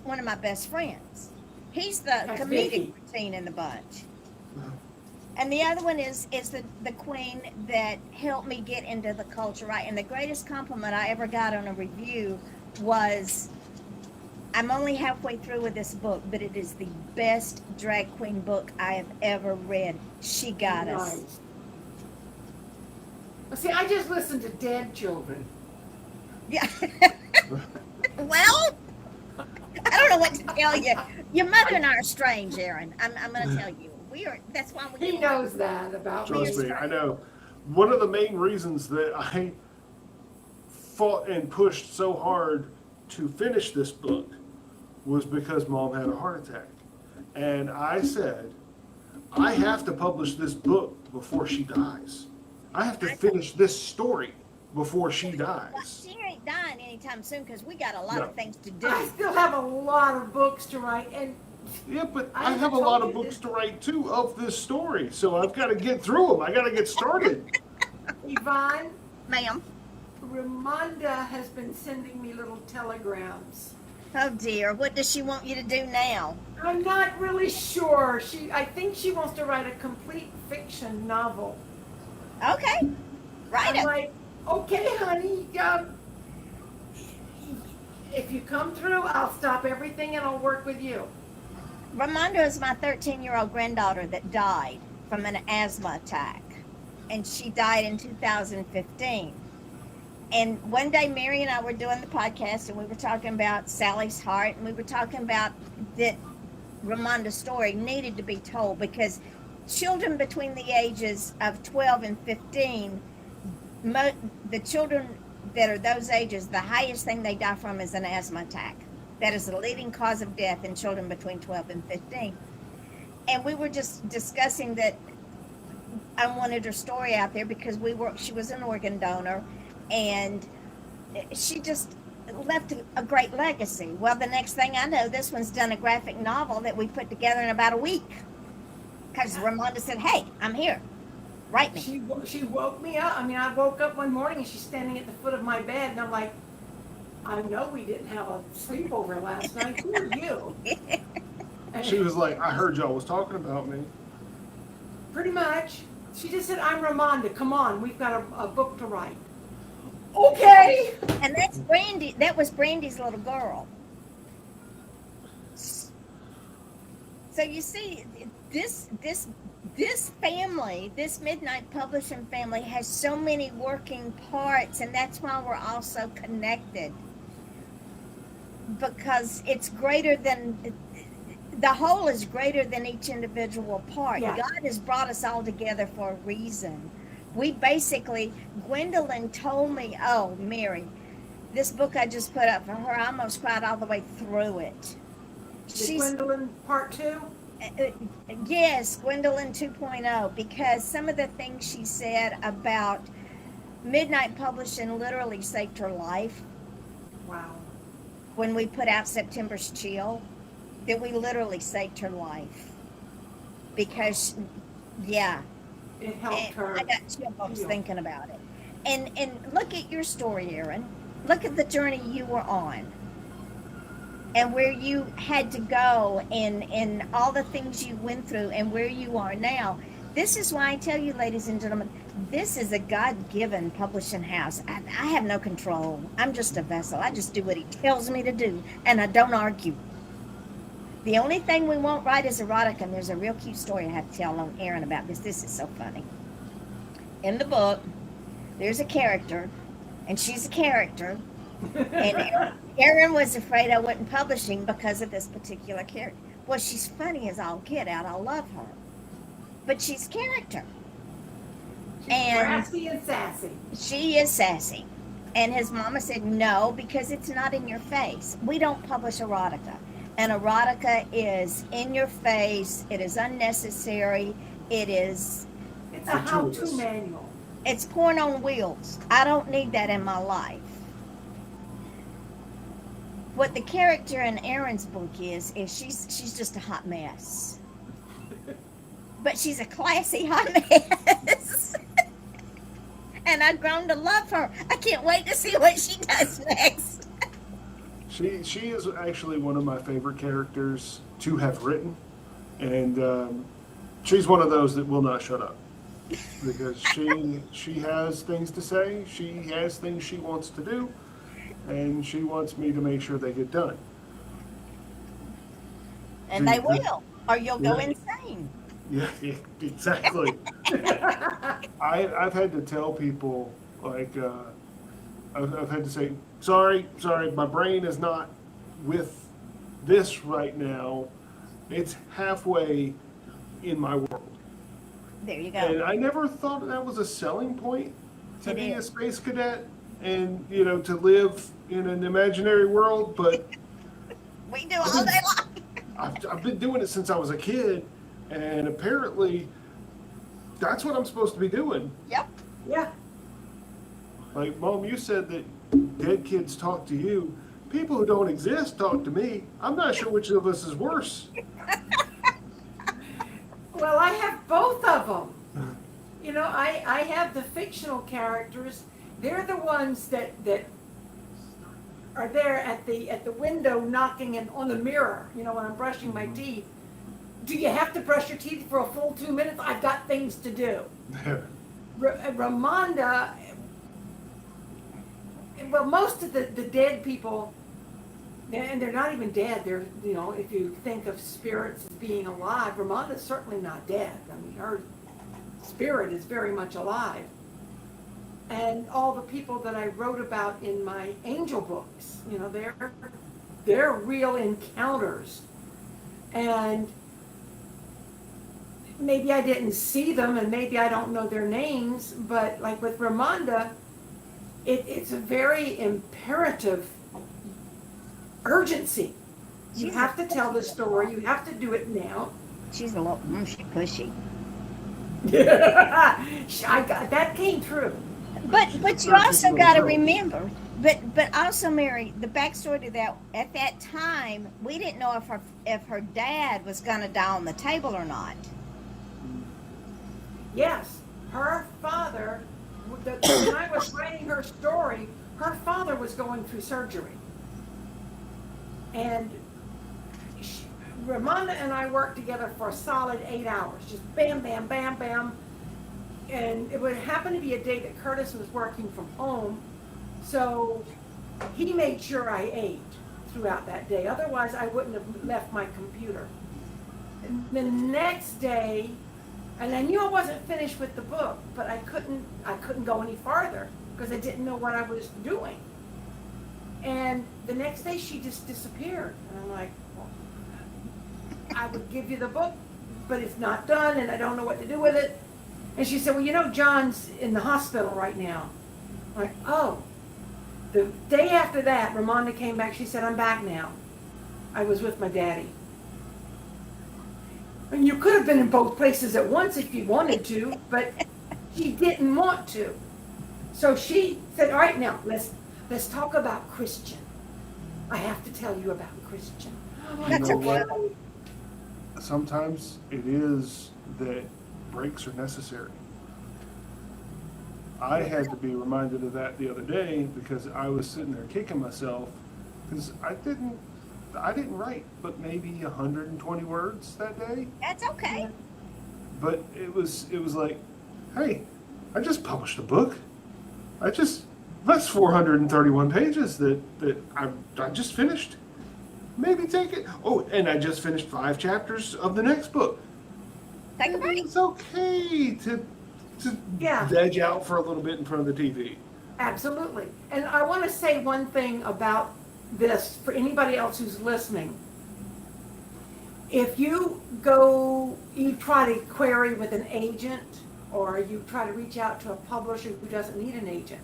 Speaker 2: one of my best friends. He's the
Speaker 1: That's
Speaker 2: comedic
Speaker 1: Vicky.
Speaker 2: routine in the bunch. And the other one is the queen that helped me get into the culture, right? And the greatest compliment I ever got on a review was, I'm only halfway through with this book, but it is the best drag queen book I have ever read. She got us.
Speaker 1: Nice. Well, see, I just listened to Dead Children.
Speaker 2: Yeah. Well, I don't know what to tell you. Your mother and I are strange, Aaron. I'm going to tell you. That's why we
Speaker 1: He
Speaker 2: get
Speaker 1: knows that about me.
Speaker 3: trust me, I know. One of the main reasons that I fought and pushed so hard to finish this book was because Mom had a heart attack. And I said, I have to publish this book before she dies. I have to finish this story before she
Speaker 2: Well,
Speaker 3: dies.
Speaker 2: she ain't dying anytime soon because we got a lot
Speaker 3: No.
Speaker 2: of things to do.
Speaker 1: I still have a lot of books to write, and
Speaker 3: Yeah, but
Speaker 1: I
Speaker 3: I have a lot of
Speaker 1: told you
Speaker 3: books to write too of this story, so I've got to get through them. I got to get started.
Speaker 1: Yvonne,
Speaker 2: Ma'am.
Speaker 1: Ramonda has been sending me little telegrams.
Speaker 2: Oh dear, what does she want you to do now?
Speaker 1: I'm not really sure. I think she wants to write a complete fiction novel.
Speaker 2: Okay, write
Speaker 1: I'm
Speaker 2: it.
Speaker 1: like, okay, honey. If you come through, I'll stop everything and I'll work with you.
Speaker 2: Ramonda is my 13-year-old granddaughter that died from an asthma attack, and she died in 2015. And one day, Mary and I were doing the podcast, and we were talking about Sally's heart, and we were talking about that Ramonda's story needed to be told because children between the ages of 12 and 15, the children that are those ages, the highest thing they die from is an asthma attack. That is the leading cause of death in children between 12 and 15. And we were just discussing that I wanted her story out there because she was an organ donor, and she just left a great legacy. Well, the next thing I know, this one's done a graphic novel that we put together in about a week. Because Ramonda said, hey, I'm here. Write me.
Speaker 1: She woke me up. I mean, I woke up one morning and she's standing at the foot of my bed, and I'm like, I know we didn't have a sleepover last night. Who are you? And
Speaker 3: She was like, I heard y'all was talking about me.
Speaker 1: pretty much, she just said, I'm Ramonda. Come on, we've got a book to write. Okay.
Speaker 2: And that's Brandy. That was Brandy's little girl. So you see, this family, this Midnight Publishing family, has so many working parts, and that's why we're all so connected. Because it's greater than the whole is greater than each individual part.
Speaker 1: Yeah.
Speaker 2: God has brought us all together for a reason. We basically, Gwendolyn told me, oh, Mary, this book I just put up for her, I almost cried all the way through it.
Speaker 1: Is Gwendolyn part 2?
Speaker 2: Yes, Gwendolyn 2.0, because some of the things she said about Midnight Publishing literally saved her life.
Speaker 1: Wow.
Speaker 2: When we put out September's Chill, that we literally saved her life. Because, yeah.
Speaker 1: It helped her.
Speaker 2: I got chill bumps
Speaker 1: heal.
Speaker 2: thinking about it. And look at your story, Aaron. Look at the journey you were on. And where you had to go and all the things you went through and where you are now. This is why I tell you, ladies and gentlemen, this is a God-given publishing house. I have no control. I'm just a vessel. I just do what he tells me to do, and I don't argue. The only thing we won't write is erotica, and there's a real cute story I have to tell on Aaron about this. This is so funny. In the book, there's a character, and she's a character, and Aaron was afraid I wasn't publishing because of this particular character. Well, she's funny as all get out. I love her. But she's character.
Speaker 1: She's
Speaker 2: And
Speaker 1: brassy and sassy.
Speaker 2: she is sassy. And his mama said, no, because it's not in your face. We don't publish erotica. And erotica is in your face. It is unnecessary.
Speaker 1: It's a how-to manual.
Speaker 2: It's porn on wheels. I don't need that in my life. What the character in Aaron's book is she's just a hot mess. But she's a classy hot mess. And I've grown to love her. I can't wait to see what she does next.
Speaker 3: She is actually one of my favorite characters to have written, and she's one of those that will not shut up because she has things to say, she has things she wants to do, and she wants me to make sure they get done.
Speaker 2: And they will, or you'll go
Speaker 3: Yeah.
Speaker 2: insane.
Speaker 3: Yeah, exactly. I've had to tell people, like, I've had to say, sorry, my brain is not with this right now. It's halfway in my world.
Speaker 2: There you go.
Speaker 3: And I never thought that was a selling point to
Speaker 2: It
Speaker 3: be a
Speaker 2: is.
Speaker 3: space cadet and, to live in an imaginary world, but
Speaker 2: We do all day long.
Speaker 3: I've been doing it since I was a kid, and apparently that's what I'm supposed to be doing.
Speaker 2: Yep.
Speaker 1: Yeah.
Speaker 3: Like, Mom, you said that dead kids talk to you. People who don't exist talk to me. I'm not sure which of us is worse.
Speaker 1: Well, I have both of them. I have the fictional characters. They're the ones that are there at the window knocking on the mirror, when I'm brushing my teeth. Do you have to brush your teeth for a full 2 minutes? I've got things to do. Ramonda, well, most of the dead people, and they're not even dead. They're, if you think of spirits as being alive, Ramonda's certainly not dead. I mean, her spirit is very much alive. And all the people that I wrote about in my angel books, they're real encounters. And maybe I didn't see them and maybe I don't know their names, but like with Ramonda, it's a very imperative urgency. You have to tell the story. You have to do it now.
Speaker 2: She's a little pushy.
Speaker 1: That came true.
Speaker 2: But you also got to remember, but also, Mary, the backstory to that, at that time, we didn't know if her dad was going to die on the table or not.
Speaker 1: Yes, her father, when I was writing her story, her father was going through surgery. And Ramonda and I worked together for a solid 8 hours, just bam, bam, bam, bam. And it would happen to be a day that Curtis was working from home, so he made sure I ate throughout that day. Otherwise, I wouldn't have left my computer. And the next day, and I knew I wasn't finished with the book, but I couldn't go any farther because I didn't know what I was doing. And the next day, she just disappeared. And I'm like, well, I would give you the book, but it's not done, and I don't know what to do with it. And she said, well, you know, John's in the hospital right now. I'm like, oh. The day after that, Ramonda came back. She said, I'm back now. I was with my daddy. And you could have been in both places at once if you wanted to, but she didn't want to. So she said, all right, now, let's talk about Christian. I have to tell you about Christian.
Speaker 3: You know what? Sometimes it is that breaks are necessary. I had to be reminded of that the other day because I was sitting there kicking myself because I didn't write but maybe 120 words that day.
Speaker 2: That's okay.
Speaker 3: But it was like, hey, I just published a book. That's 431 pages that I just finished. Maybe take it. Oh, and I just finished 5 chapters of the next book.
Speaker 2: Take a break.
Speaker 3: It's okay to veg out for a little bit in front of the TV.
Speaker 1: Absolutely. And I want to say one thing about this for anybody else who's listening. If you try to query with an agent or you try to reach out to a publisher who doesn't need an agent,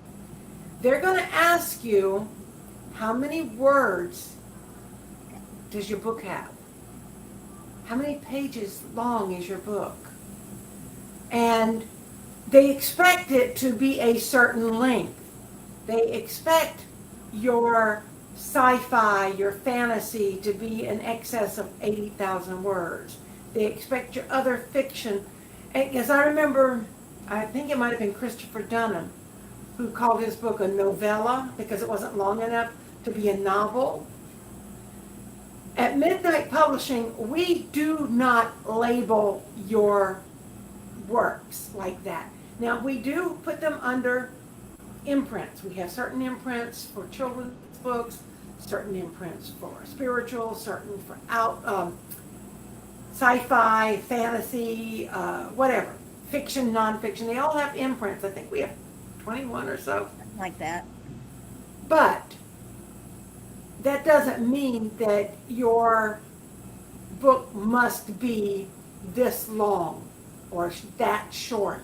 Speaker 1: they're going to ask you, how many words does your book have? How many pages long is your book? And they expect it to be a certain length. They expect your sci-fi, your fantasy to be in excess of 80,000 words. They expect your other fiction. As I remember, I think it might have been Christopher Dunham who called his book a novella because it wasn't long enough to be a novel. At Midnight Publishing, we do not label your works like that. Now, we do put them under imprints. We have certain imprints for children's books, certain imprints for spiritual, certain for sci-fi, fantasy, whatever, fiction, nonfiction. They all have imprints. I think we have 21 or so.
Speaker 2: Like that.
Speaker 1: But that doesn't mean that your book must be this long or that short.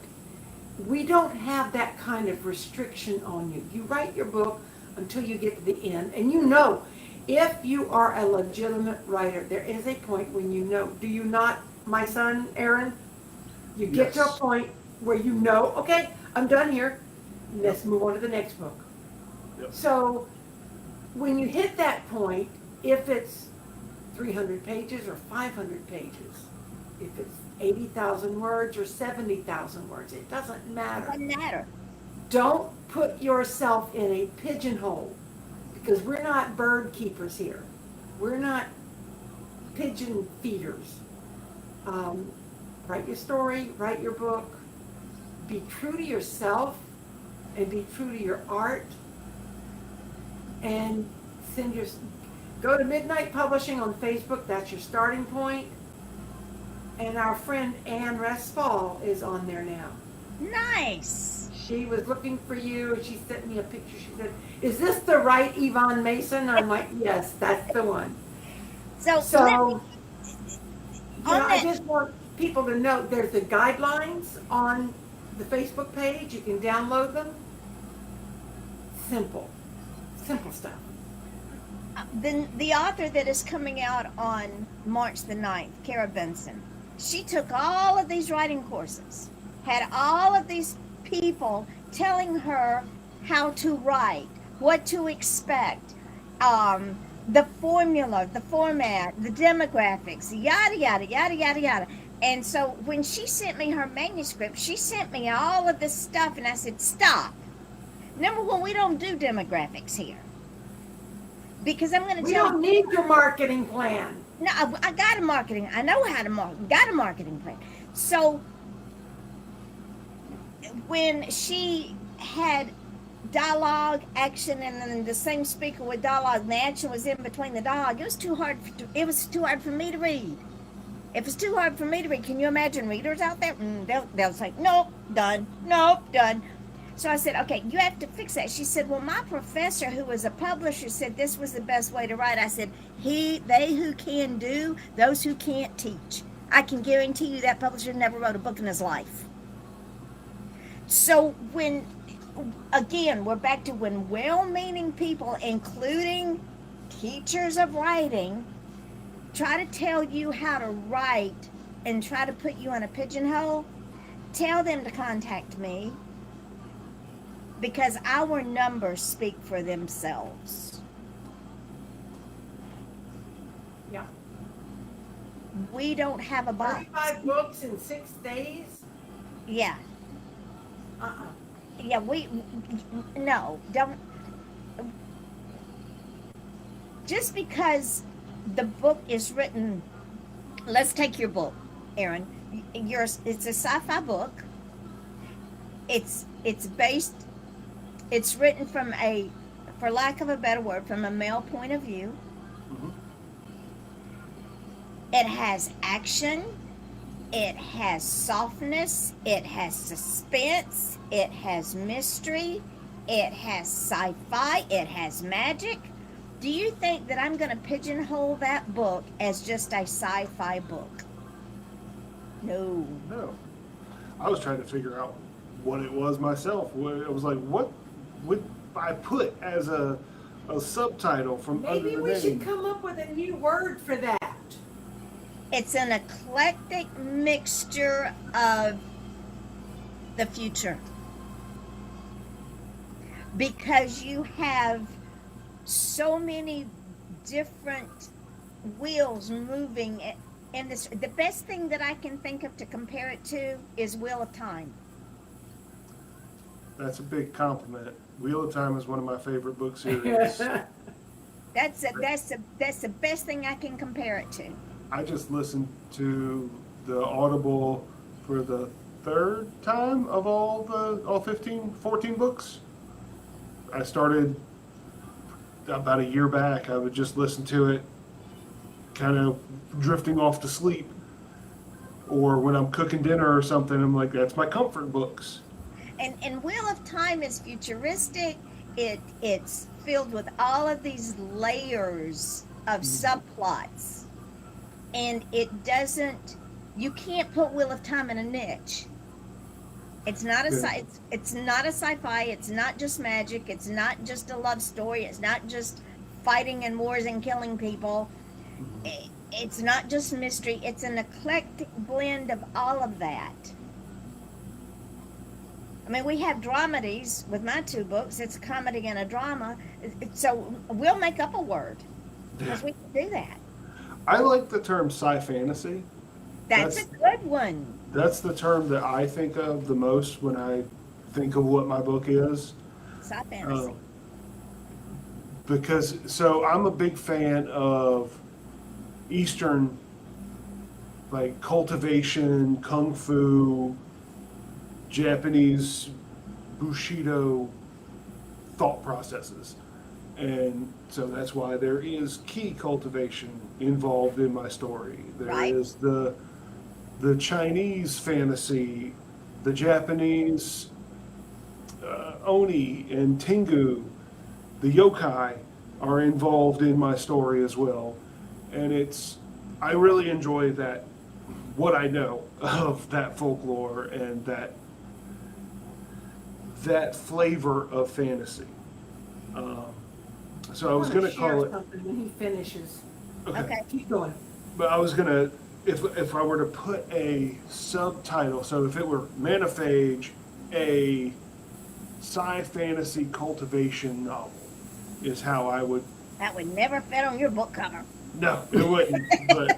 Speaker 1: We don't have that kind of restriction on you. You write your book until you get to the end. And you know, if you are a legitimate writer, there is a point when you know. Do you not, my son, Aaron? You get to a point where you know, okay, I'm done here. Let's move on to the next book.
Speaker 3: Yep.
Speaker 1: So when you hit that point, if it's 300 pages or 500 pages, if it's 80,000 words or 70,000 words, it doesn't matter.
Speaker 2: Doesn't matter.
Speaker 1: Don't put yourself in a pigeonhole because we're not bird keepers here. We're not pigeon feeders. Write your story, write your book, be true to yourself and be true to your art, and go to Midnight Publishing on Facebook. That's your starting point. And our friend Ann Restfall is on there now.
Speaker 2: Nice.
Speaker 1: She was looking for you, and she sent me a picture. She said, "Is this the right Yvonne Mason?" I'm like, "Yes, that's the one." So I just want people to know there's the guidelines on the Facebook page. You can download them. Simple stuff.
Speaker 2: The author that is coming out on March the 9th, Kara Benson, she took all of these writing courses, had all of these people telling her how to write, what to expect, the formula, the format, the demographics, yada, yada, yada, yada, yada. And so when she sent me her manuscript, she sent me all of this stuff, and I said, stop. Number one, we don't do demographics here. Because I'm going to
Speaker 1: We
Speaker 2: tell
Speaker 1: don't need your marketing plan.
Speaker 2: No, I got a marketing. I know how to got a marketing plan. So when she had dialogue, action, and then the same speaker with dialogue, and the action was in between the dialogue, it was too hard. It was too hard for me to read. If it's too hard for me to read, can you imagine readers out there? They'll say, nope, done. Nope, done. So I said, okay, you have to fix that. She said, well, my professor, who was a publisher, said this was the best way to write. I said, they who can do, those who can't teach. I can guarantee you that publisher never wrote a book in his life. So again, we're back to when well-meaning people, including teachers of writing, try to tell you how to write and try to put you in a pigeonhole, tell them to contact me. Because our numbers speak for themselves.
Speaker 1: Yeah.
Speaker 2: We don't have a box.
Speaker 1: 35 books in 6 days?
Speaker 2: Yeah. Yeah, no, don't. Just because the book is written, let's take your book, Aron. It's a sci-fi book. It's written from for lack of a better word, from a male point of view.
Speaker 3: Mm-hmm.
Speaker 2: It has action. It has softness. It has suspense. It has mystery. It has sci-fi. It has magic. Do you think that I'm going to pigeonhole that book as just a sci-fi book? No.
Speaker 3: No. I was trying to figure out what it was myself. It was like, what would I put as a subtitle from under
Speaker 1: Maybe
Speaker 3: the
Speaker 1: we
Speaker 3: name?
Speaker 1: should come up with a new word for that.
Speaker 2: It's an eclectic mixture of the future. Because you have so many different wheels moving in this. The best thing that I can think of to compare it to is Wheel of Time.
Speaker 3: That's a big compliment. Wheel of Time is one of my favorite book series.
Speaker 2: That's the best thing I can compare it to.
Speaker 3: I just listened to the Audible for the third time of all 14 books. I started about a year back. I would just listen to it, kind of drifting off to sleep. Or when I'm cooking dinner or something, I'm like, that's my comfort books.
Speaker 2: And Wheel of Time is futuristic. It's filled with all of these layers of subplots. And you can't put Wheel of Time in a niche. It's not it's not a sci-fi, it's not just magic, it's not just a love story, it's not just fighting and wars and killing people. It's not just mystery, it's an eclectic blend of all of that. I mean, we have dramedies with my 2 books. It's a comedy and a drama. So we'll make up a word because we can do that.
Speaker 3: I like the term sci-fantasy.
Speaker 2: That's a good one.
Speaker 3: That's the term that I think of the most when I think of what my book is.
Speaker 2: Sci-fantasy.
Speaker 3: So I'm a big fan of Eastern, like cultivation, kung fu, Japanese Bushido thought processes. And so that's why there is key cultivation involved in my story. There is the Chinese fantasy, the Japanese Oni and Tengu, the yokai are involved in my story as well. And I really enjoy that, what I know of that folklore and that flavor of fantasy. So I was going to call it.
Speaker 1: Something when he finishes.
Speaker 2: Okay.
Speaker 1: Keep going.
Speaker 3: But I was going to, if I were to put a subtitle, so if it were Manophage, a sci-fantasy cultivation novel, is how I would.
Speaker 2: That would never fit on your book cover.
Speaker 3: No, it wouldn't. But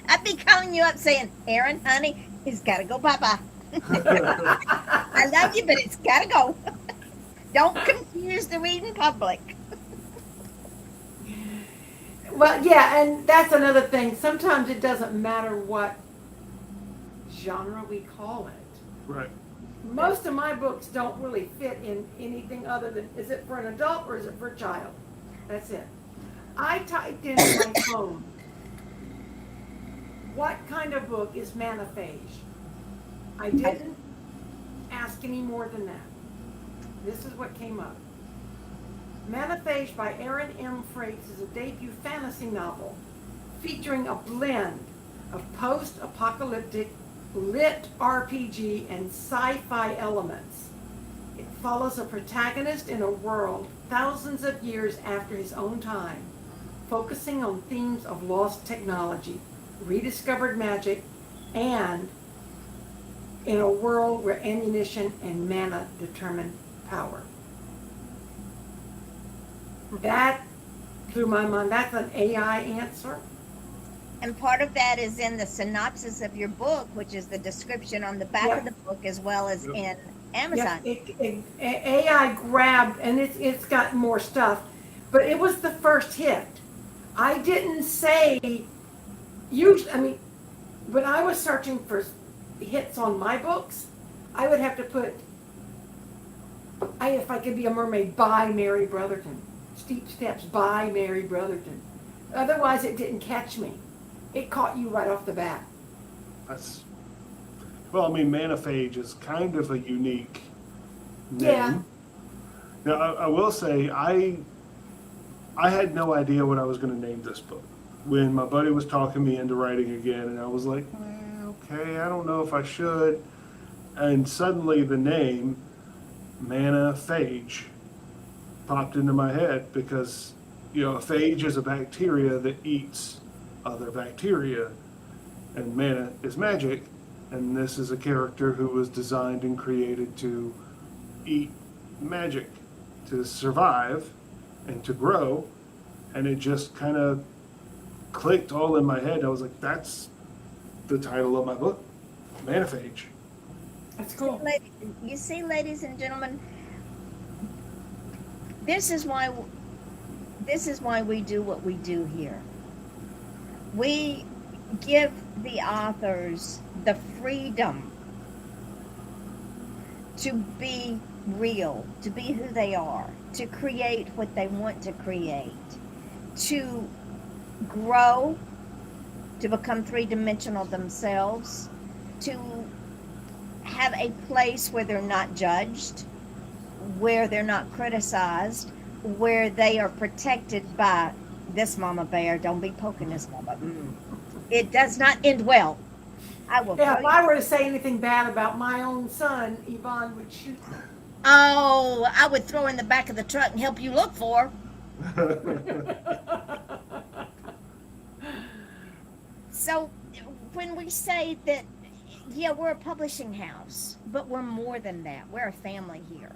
Speaker 2: I'd be calling you up saying, Aron, honey, it's got to go bye-bye. I love you, but it's got to go. Don't confuse the reading public.
Speaker 1: Well, yeah, and that's another thing. Sometimes it doesn't matter what genre we call it.
Speaker 3: Right.
Speaker 1: Most of my books don't really fit in anything other than, is it for an adult or is it for a child? That's it. I typed into my phone, what kind of book is manaphage? I didn't ask any more than that. This is what came up. Manaphage by Aron M Frakes is a debut fantasy novel featuring a blend of post-apocalyptic lit RPG and sci-fi elements. It follows a protagonist in a world thousands of years after his own time, focusing on themes of lost technology, rediscovered magic, and in a world where ammunition and mana determine power. That blew my mind. That's an AI answer.
Speaker 2: And part of that is in the synopsis of your book, which is the description on the back
Speaker 1: Yep.
Speaker 2: of the book, as well as in Amazon.
Speaker 1: AI grabbed, and it's got more stuff, but it was the first hit. I didn't say, usually, I mean, when I was searching for hits on my books, I would have to put, If I Could Be a Mermaid by Mary Brotherton. Steep Steps by Mary Brotherton. Otherwise, it didn't catch me. It caught you right off the bat.
Speaker 3: That's, well, I mean, manaphage is kind of a unique name.
Speaker 1: Yeah.
Speaker 3: Now, I will say, I had no idea what I was going to name this book. When my buddy was talking me into writing again, and I was like, okay, I don't know if I should. And suddenly the name, manaphage, popped into my head because, a phage is a bacteria that eats other bacteria, and mana is magic, and this is a character who was designed and created to eat magic, to survive and to grow, and it just kind of clicked all in my head. I was like, that's the title of my book, Manaphage.
Speaker 1: That's cool.
Speaker 2: You see, ladies and gentlemen, this is why we do what we do here. We give the authors the freedom to be real, to be who they are, to create what they want to create, to grow, to become three-dimensional themselves, to have a place where they're not judged, where they're not criticized, where they are protected by this mama bear. Don't be poking this mama. It does not end well. I will.
Speaker 1: Yeah, if I were to say anything bad about my own son, Yvonne would shoot me.
Speaker 2: Oh, I would throw in the back of the truck and help you look for. So when we say that, yeah, we're a publishing house, but we're more than that. We're a family here.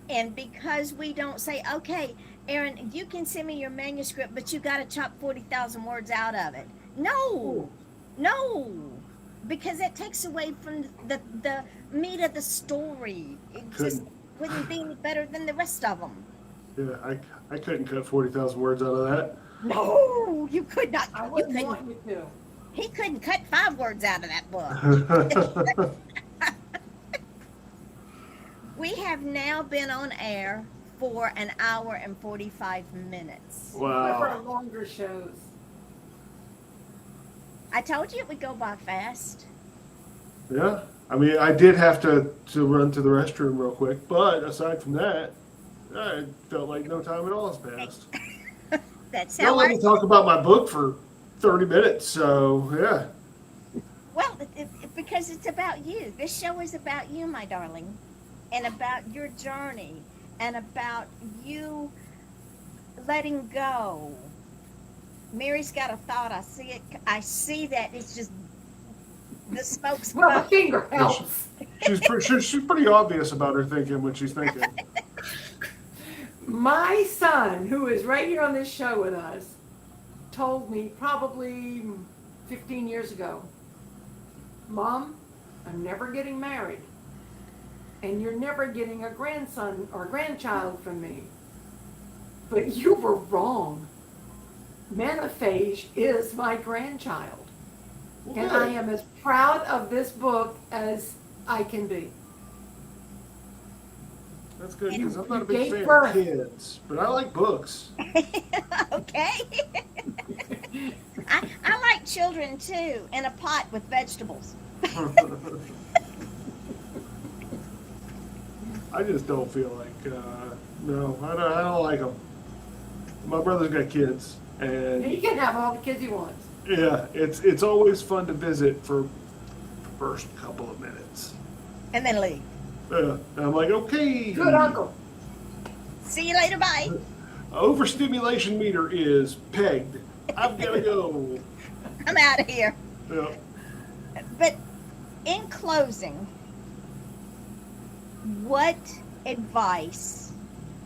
Speaker 2: And because we don't say, okay, Aron, you can send me your manuscript, but you got to chop 40,000 words out of it. No, because that takes away from the meat of the story. It just wouldn't be any better than the rest of them.
Speaker 3: Yeah, I couldn't cut 40,000 words out of that.
Speaker 2: No, you could not.
Speaker 1: I wouldn't want you to.
Speaker 2: He couldn't cut 5 words out of that book. We have now been on air for an hour and 45 minutes.
Speaker 3: Wow.
Speaker 1: For our longer shows.
Speaker 2: I told you it would go by fast.
Speaker 3: Yeah. I mean, I did have to run to the restroom real quick, but aside from that, it felt like no time at all has passed.
Speaker 2: That's
Speaker 3: Don't
Speaker 2: how
Speaker 3: let me talk about my book for 30 minutes, so yeah.
Speaker 2: Well, because it's about you. This show is about you, my darling, and about your journey, and about you letting go. Mary's got a thought. I see it. I see that. It's just the smoke's
Speaker 1: Well, the finger helps.
Speaker 3: She's pretty obvious about her thinking when she's thinking.
Speaker 1: My son, who is right here on this show with us, told me probably 15 years ago, Mom, I'm never getting married. and you're never getting a grandson or grandchild from me. But you were wrong. Manaphage is my grandchild.
Speaker 3: Well,
Speaker 1: And
Speaker 3: good.
Speaker 1: I am as proud of this book as I can be.
Speaker 3: That's good because I'm
Speaker 1: You
Speaker 3: not a big
Speaker 1: gave
Speaker 3: fan
Speaker 1: birth.
Speaker 3: of kids, but I like books.
Speaker 2: Okay. I like children too, in a pot with vegetables.
Speaker 3: I just don't feel like, no, I don't like them. My brother's got kids,
Speaker 1: And he
Speaker 3: and
Speaker 1: can have all the kids he wants.
Speaker 3: yeah, it's always fun to visit for the first couple of minutes.
Speaker 2: And then leave.
Speaker 3: And I'm like, okay.
Speaker 1: Good uncle.
Speaker 2: See you later, bye.
Speaker 3: Overstimulation meter is pegged. I've got to go.
Speaker 2: I'm out of here.
Speaker 3: Yeah.
Speaker 2: But in closing, what advice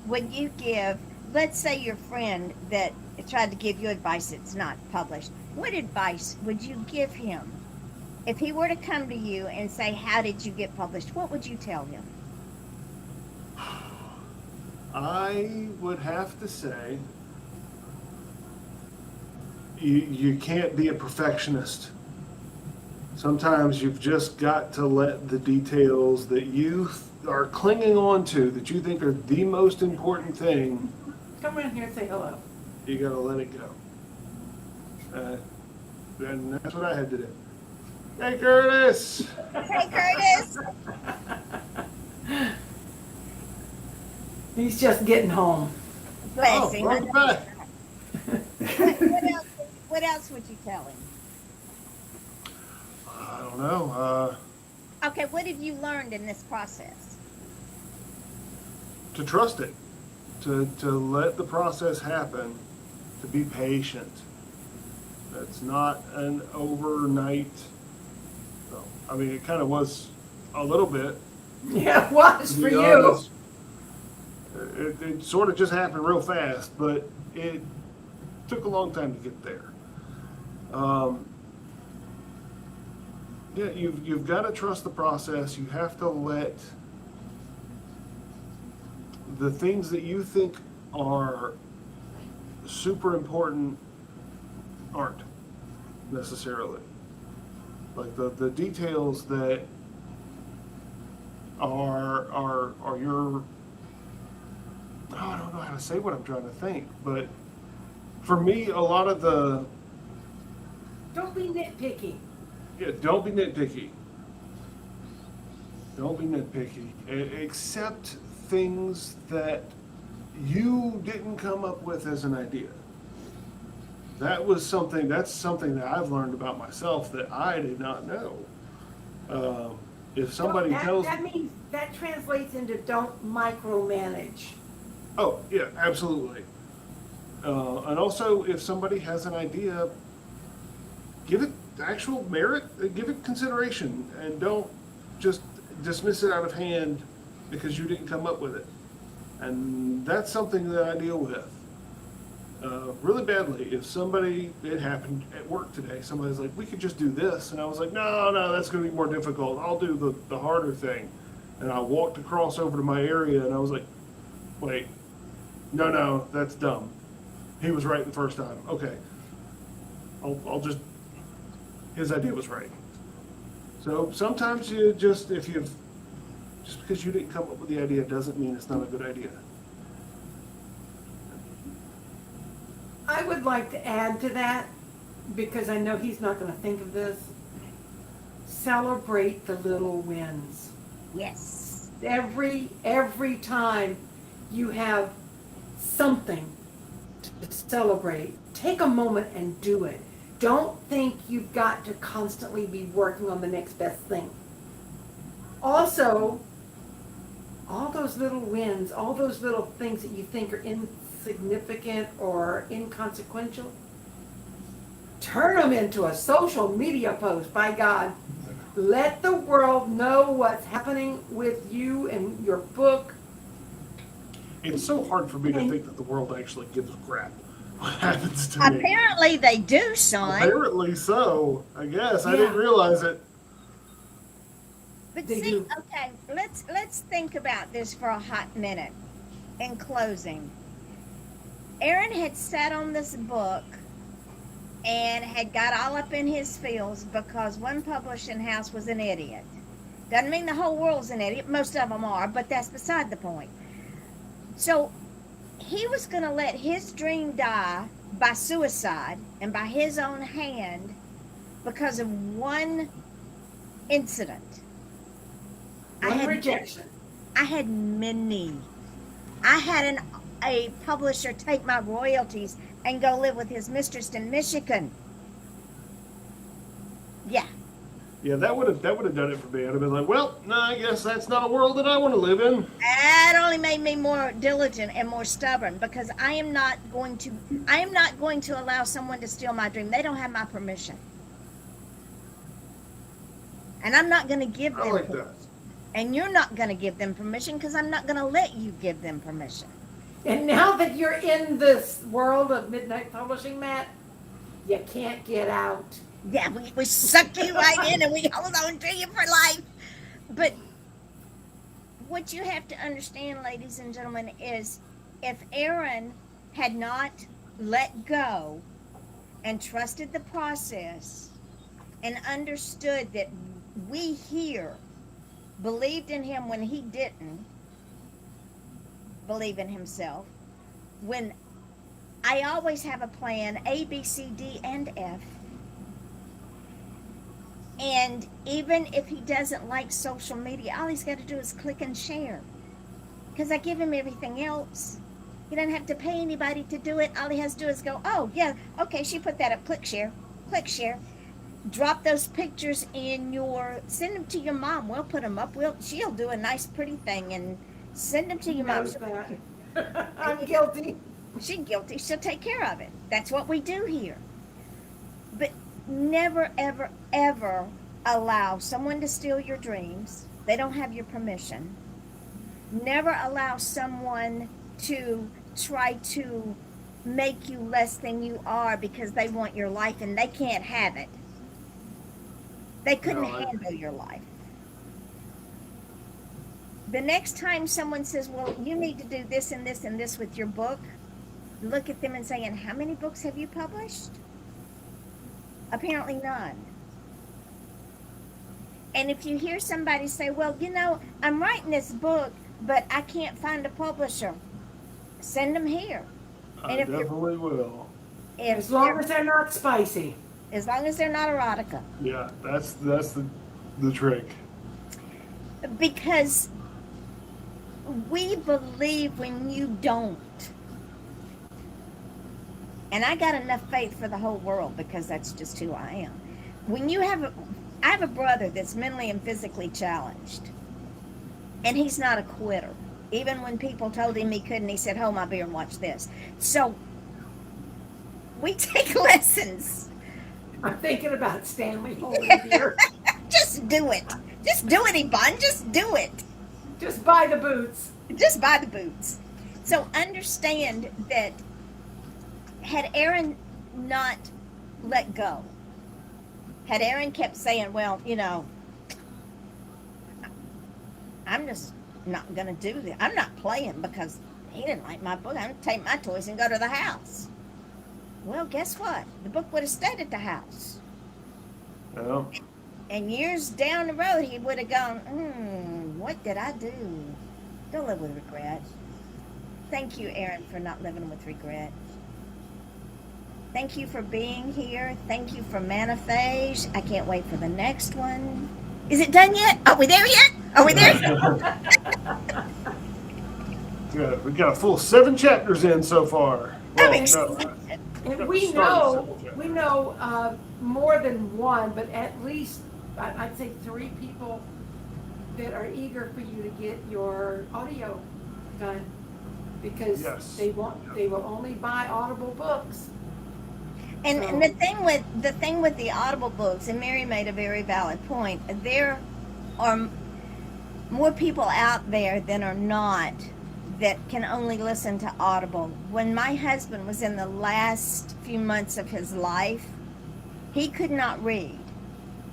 Speaker 2: would you give, let's say your friend that tried to give you advice that's not published, what advice would you give him? If he were to come to you and say, how did you get published, what would you tell him?
Speaker 3: I would have to say you can't be a perfectionist. Sometimes you've just got to let the details that you are clinging on to, that you think are the most important thing,
Speaker 1: Come around here and say hello.
Speaker 3: you got to let it go. And that's what I had to do. Hey, Curtis!
Speaker 2: Hey, Curtis.
Speaker 1: He's just getting home.
Speaker 2: Bless him.
Speaker 3: welcome back.
Speaker 2: What else would you tell him?
Speaker 3: I don't know.
Speaker 2: Okay, what have you learned in this process?
Speaker 3: To trust it, to let the process happen, to be patient. It's not an overnight. No, I mean, it kind of was a little bit.
Speaker 1: Yeah, it was
Speaker 3: To
Speaker 1: for
Speaker 3: be
Speaker 1: you.
Speaker 3: honest. It sort of just happened real fast, but it took a long time to get there. Yeah, you've got to trust the process. You have to let the things that you think are super important aren't necessarily. Like the details that are your, oh, I don't know how to say what I'm trying to think, but for me, a lot of the,
Speaker 1: Don't be nitpicky.
Speaker 3: yeah, don't be nitpicky. Don't be nitpicky. Accept things that you didn't come up with as an idea. That's something that I've learned about myself that I did not know. If somebody tells,
Speaker 1: That means, that translates into don't micromanage.
Speaker 3: oh yeah, absolutely. And also, if somebody has an idea, give it actual merit, give it consideration, and don't just dismiss it out of hand because you didn't come up with it. And that's something that I deal with really badly. If it happened at work today, somebody's like, we could just do this. And I was like, no, that's going to be more difficult. I'll do the harder thing. And I walked across over to my area and I was like, wait, no, that's dumb. He was right the first time. Okay. His idea was right. So sometimes just because you didn't come up with the idea doesn't mean it's not a good idea.
Speaker 1: I would like to add to that, because I know he's not going to think of this. Celebrate the little wins.
Speaker 2: Yes.
Speaker 1: Every time you have something to celebrate, take a moment and do it. Don't think you've got to constantly be working on the next best thing. Also, all those little wins, all those little things that you think are insignificant or inconsequential, turn them into a social media post, by God. Let the world know what's happening with you and your book.
Speaker 3: It's so hard for me to think that the world actually gives a crap what happens to me.
Speaker 2: Apparently they do, son.
Speaker 3: Apparently so, I guess. I
Speaker 1: Yeah.
Speaker 3: didn't realize it.
Speaker 2: But
Speaker 1: They
Speaker 2: see,
Speaker 1: do.
Speaker 2: okay, let's think about this for a hot minute. In closing, Aaron had sat on this book and had got all up in his feels because one publishing house was an idiot. Doesn't mean the whole world's an idiot. Most of them are, but that's beside the point. So he was going to let his dream die by suicide and by his own hand because of one incident.
Speaker 1: One rejection.
Speaker 2: I had many. I had a publisher take my royalties and go live with his mistress in Michigan. Yeah.
Speaker 3: Yeah, that would have done it for me. I'd have been like, well, no, I guess that's not a world that I want to live in.
Speaker 2: That only made me more diligent and more stubborn because I am not going to allow someone to steal my dream. They don't have my permission. And I'm not going to give them
Speaker 3: I like
Speaker 2: permission.
Speaker 3: that.
Speaker 2: And you're not going to give them permission because I'm not going to let you give them permission.
Speaker 1: And now that you're in this world of midnight publishing, Matt, you can't get out.
Speaker 2: Yeah, we suck you right in and we hold on to you for life. But what you have to understand, ladies and gentlemen, is if Aaron had not let go and trusted the process and understood that we here believed in him when he didn't believe in himself, when I always have a plan A, B, C, D, and F. And even if he doesn't like social media, all he's got to do is click and share. Because I give him everything else. He doesn't have to pay anybody to do it. All he has to do is go, oh, yeah, okay, she put that up. Click share. Click share. Drop those pictures send them to your mom. We'll put them up. She'll do a nice, pretty thing and send them to your mom.
Speaker 1: Knows that. I'm guilty.
Speaker 2: She's guilty. She'll take care of it. That's what we do here. But never, ever, ever allow someone to steal your dreams. They don't have your permission. Never allow someone to try to make you less than you are because they want your life and they can't have it. They couldn't handle your life. The next time someone says, well, you need to do this and this and this with your book, look at them and say, and how many books have you published? Apparently none. And if you hear somebody say, well, I'm writing this book, but I can't find a publisher, send them here.
Speaker 3: I definitely will.
Speaker 1: As long as they're not spicy.
Speaker 2: As long as they're not erotica.
Speaker 3: Yeah, that's the trick.
Speaker 2: Because we believe when you don't. And I got enough faith for the whole world because that's just who I am. I have a brother that's mentally and physically challenged. And he's not a quitter. Even when people told him he couldn't, he said, hold my beer and watch this. So we take lessons.
Speaker 1: I'm thinking about Stanley holding beer.
Speaker 2: Just do it. Just do it, Yvonne. Just do it.
Speaker 1: Just buy the boots.
Speaker 2: Just buy the boots. So understand that had Aaron not let go, had Aaron kept saying, well, I'm just not going to do this. I'm not playing because he didn't like my book. I'm going to take my toys and go to the house. Well, guess what? The book would have stayed at the house.
Speaker 3: Well,
Speaker 2: And years down the road, he would have gone, what did I do? Don't live with regret. Thank you, Aaron, for not living with regret. Thank you for being here. Thank you for Manifage. I can't wait for the next one. Is it done yet? Are we there yet? Are we there yet?
Speaker 3: we got a full 7 chapters in so far.
Speaker 2: I'm excited.
Speaker 1: And we know more than one, but at least I'd say 3 people that are eager for you to get your audio done because
Speaker 3: Yes.
Speaker 1: they will only buy Audible books.
Speaker 2: And the thing with the Audible books, and Mary made a very valid point, there are more people out there than are not that can only listen to Audible. When my husband was in the last few months of his life, he could not read.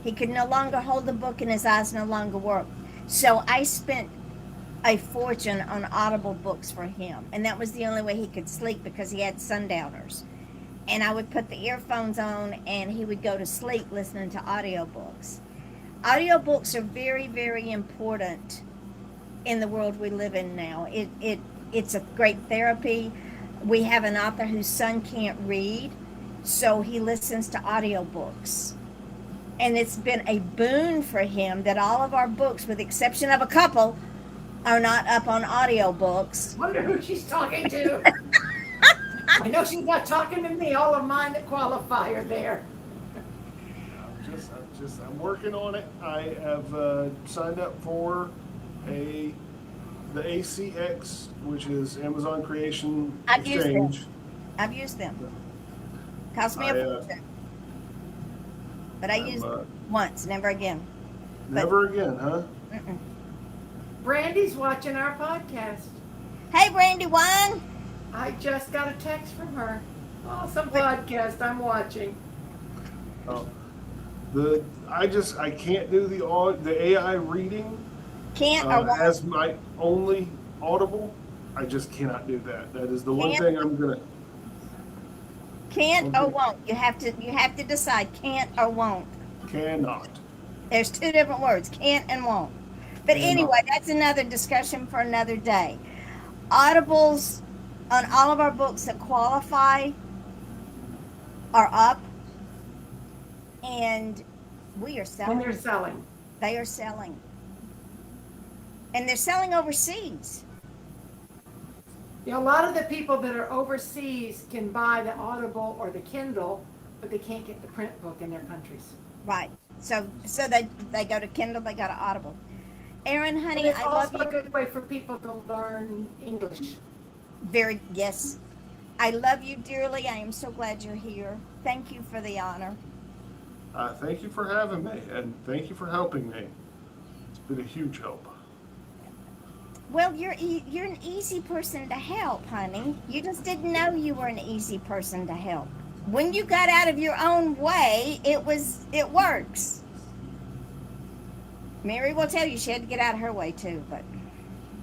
Speaker 2: He could no longer hold the book and his eyes no longer worked. So I spent a fortune on Audible books for him. And that was the only way he could sleep because he had sundowners. And I would put the earphones on and he would go to sleep listening to audiobooks. Audiobooks are very, very important in the world we live in now. It's a great therapy. We have an author whose son can't read, so he listens to audiobooks. And it's been a boon for him that all of our books, with the exception of a couple, are not up on audiobooks.
Speaker 1: Wonder who she's talking to. I know she's not talking to me. All of mine that qualify are there.
Speaker 3: I'm working on it. I have signed up for the ACX, which is Amazon Creation
Speaker 2: I've used them.
Speaker 3: Exchange.
Speaker 2: I've used them. Cost me a fortune. But I used it once, never again.
Speaker 3: Never again, huh?
Speaker 2: Mm-mm.
Speaker 1: Brandy's watching our podcast.
Speaker 2: Hey, Brandy Wine.
Speaker 1: I just got a text from her. Oh, some podcast I'm watching.
Speaker 3: Oh. I can't do the AI reading
Speaker 2: Can't or won't.
Speaker 3: as my only Audible. I just cannot do that. That is the one thing I'm gonna.
Speaker 2: Can't or won't. You have to decide can't or won't.
Speaker 3: Cannot.
Speaker 2: There's two different words, can't and won't. But anyway, that's another discussion for another day. Audibles on all of our books that qualify are up, and we are
Speaker 1: And
Speaker 2: selling.
Speaker 1: they're selling.
Speaker 2: They are selling. And they're selling overseas.
Speaker 1: You know, a lot of the people that are overseas can buy the Audible or the Kindle, but they can't get the print book in their countries.
Speaker 2: Right. So they go to Kindle, they go to Audible. Aaron,
Speaker 1: And
Speaker 2: honey,
Speaker 1: it's
Speaker 2: I love
Speaker 1: also
Speaker 2: you.
Speaker 1: a good way for people to learn English.
Speaker 2: Yes. I love you dearly. I am so glad you're here. Thank you for the honor.
Speaker 3: Thank you for having me, and thank you for helping me. It's been a huge help.
Speaker 2: Well, you're an easy person to help, honey. You just didn't know you were an easy person to help. When you got out of your own way, it works. Mary will tell you she had to get out of her way too, but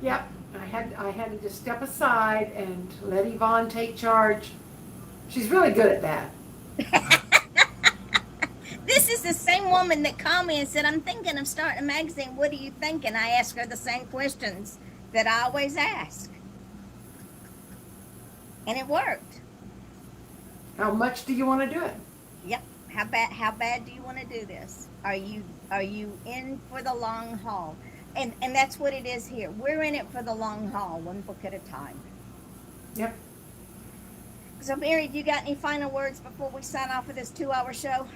Speaker 1: Yep, I had to just step aside and let Yvonne take charge. She's really good at that.
Speaker 2: this is the same woman that called me and said, I'm thinking of starting a magazine. What do you think? And I asked her the same questions that I always ask. And it worked.
Speaker 1: How much do you want to do it?
Speaker 2: Yep. How bad do you want to do this? Are you in for the long haul? And that's what it is here. We're in it for the long haul, one book at a time.
Speaker 1: Yep.
Speaker 2: So Mary, do you got any final words before we sign off for this 2-hour show?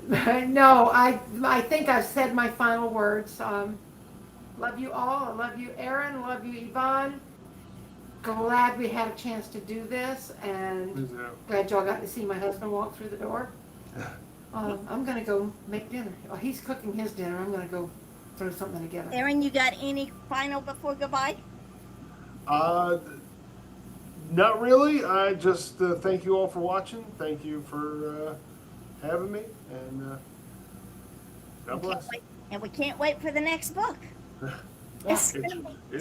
Speaker 1: No, I think I've said my final words. Love you all. I love you, Aaron. Love you, Yvonne. Glad we had a chance to do this, and glad y'all got to see my husband walk through the door. I'm gonna go make dinner. Oh, he's cooking his dinner. I'm gonna go throw something together.
Speaker 2: Aaron, you got any final before goodbye?
Speaker 3: Not really. I just thank you all for watching. Thank you for having me, and God bless.
Speaker 2: And we can't wait for the next book.
Speaker 3: It's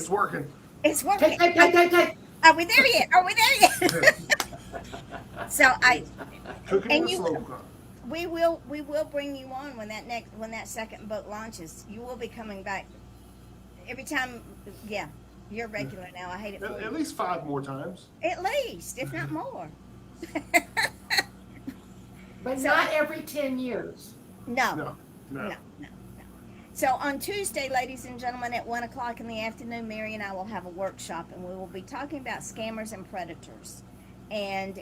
Speaker 3: working.
Speaker 2: It's working.
Speaker 1: Take.
Speaker 2: Are we there yet? Are we there yet? So
Speaker 3: Cooking
Speaker 2: and
Speaker 3: with
Speaker 2: you,
Speaker 3: slow cook.
Speaker 2: we will bring you on when that second book launches. You will be coming back every time. Yeah, you're regular now. I hate it for you.
Speaker 3: At least 5 more times.
Speaker 2: At least, if not more.
Speaker 1: But
Speaker 2: So
Speaker 1: not every 10 years.
Speaker 2: No.
Speaker 3: No.
Speaker 2: So on Tuesday, ladies and gentlemen, at 1 o'clock in the afternoon, Mary and I will have a workshop, and we will be talking about scammers and predators. And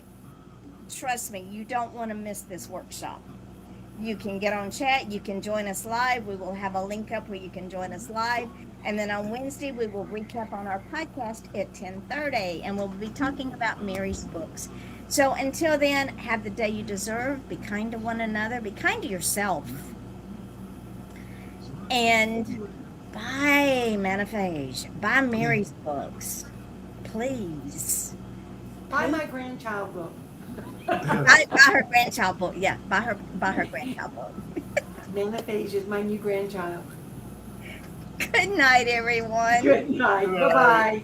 Speaker 2: trust me, you don't want to miss this workshop. You can get on chat. You can join us live. We will have a link up where you can join us live. And then on Wednesday, we will recap on our podcast at 10:30, and we'll be talking about Mary's books. So until then, have the day you deserve. Be kind to one another. Be kind to yourself. And buy Manifage. Buy Mary's books. Please.
Speaker 1: Buy my grandchild book.
Speaker 2: Buy her grandchild book. Yeah, buy her grandchild book.
Speaker 1: Manaphasia is my new grandchild.
Speaker 2: Good night, everyone.
Speaker 1: Good night.
Speaker 3: Good night.
Speaker 1: Bye-bye.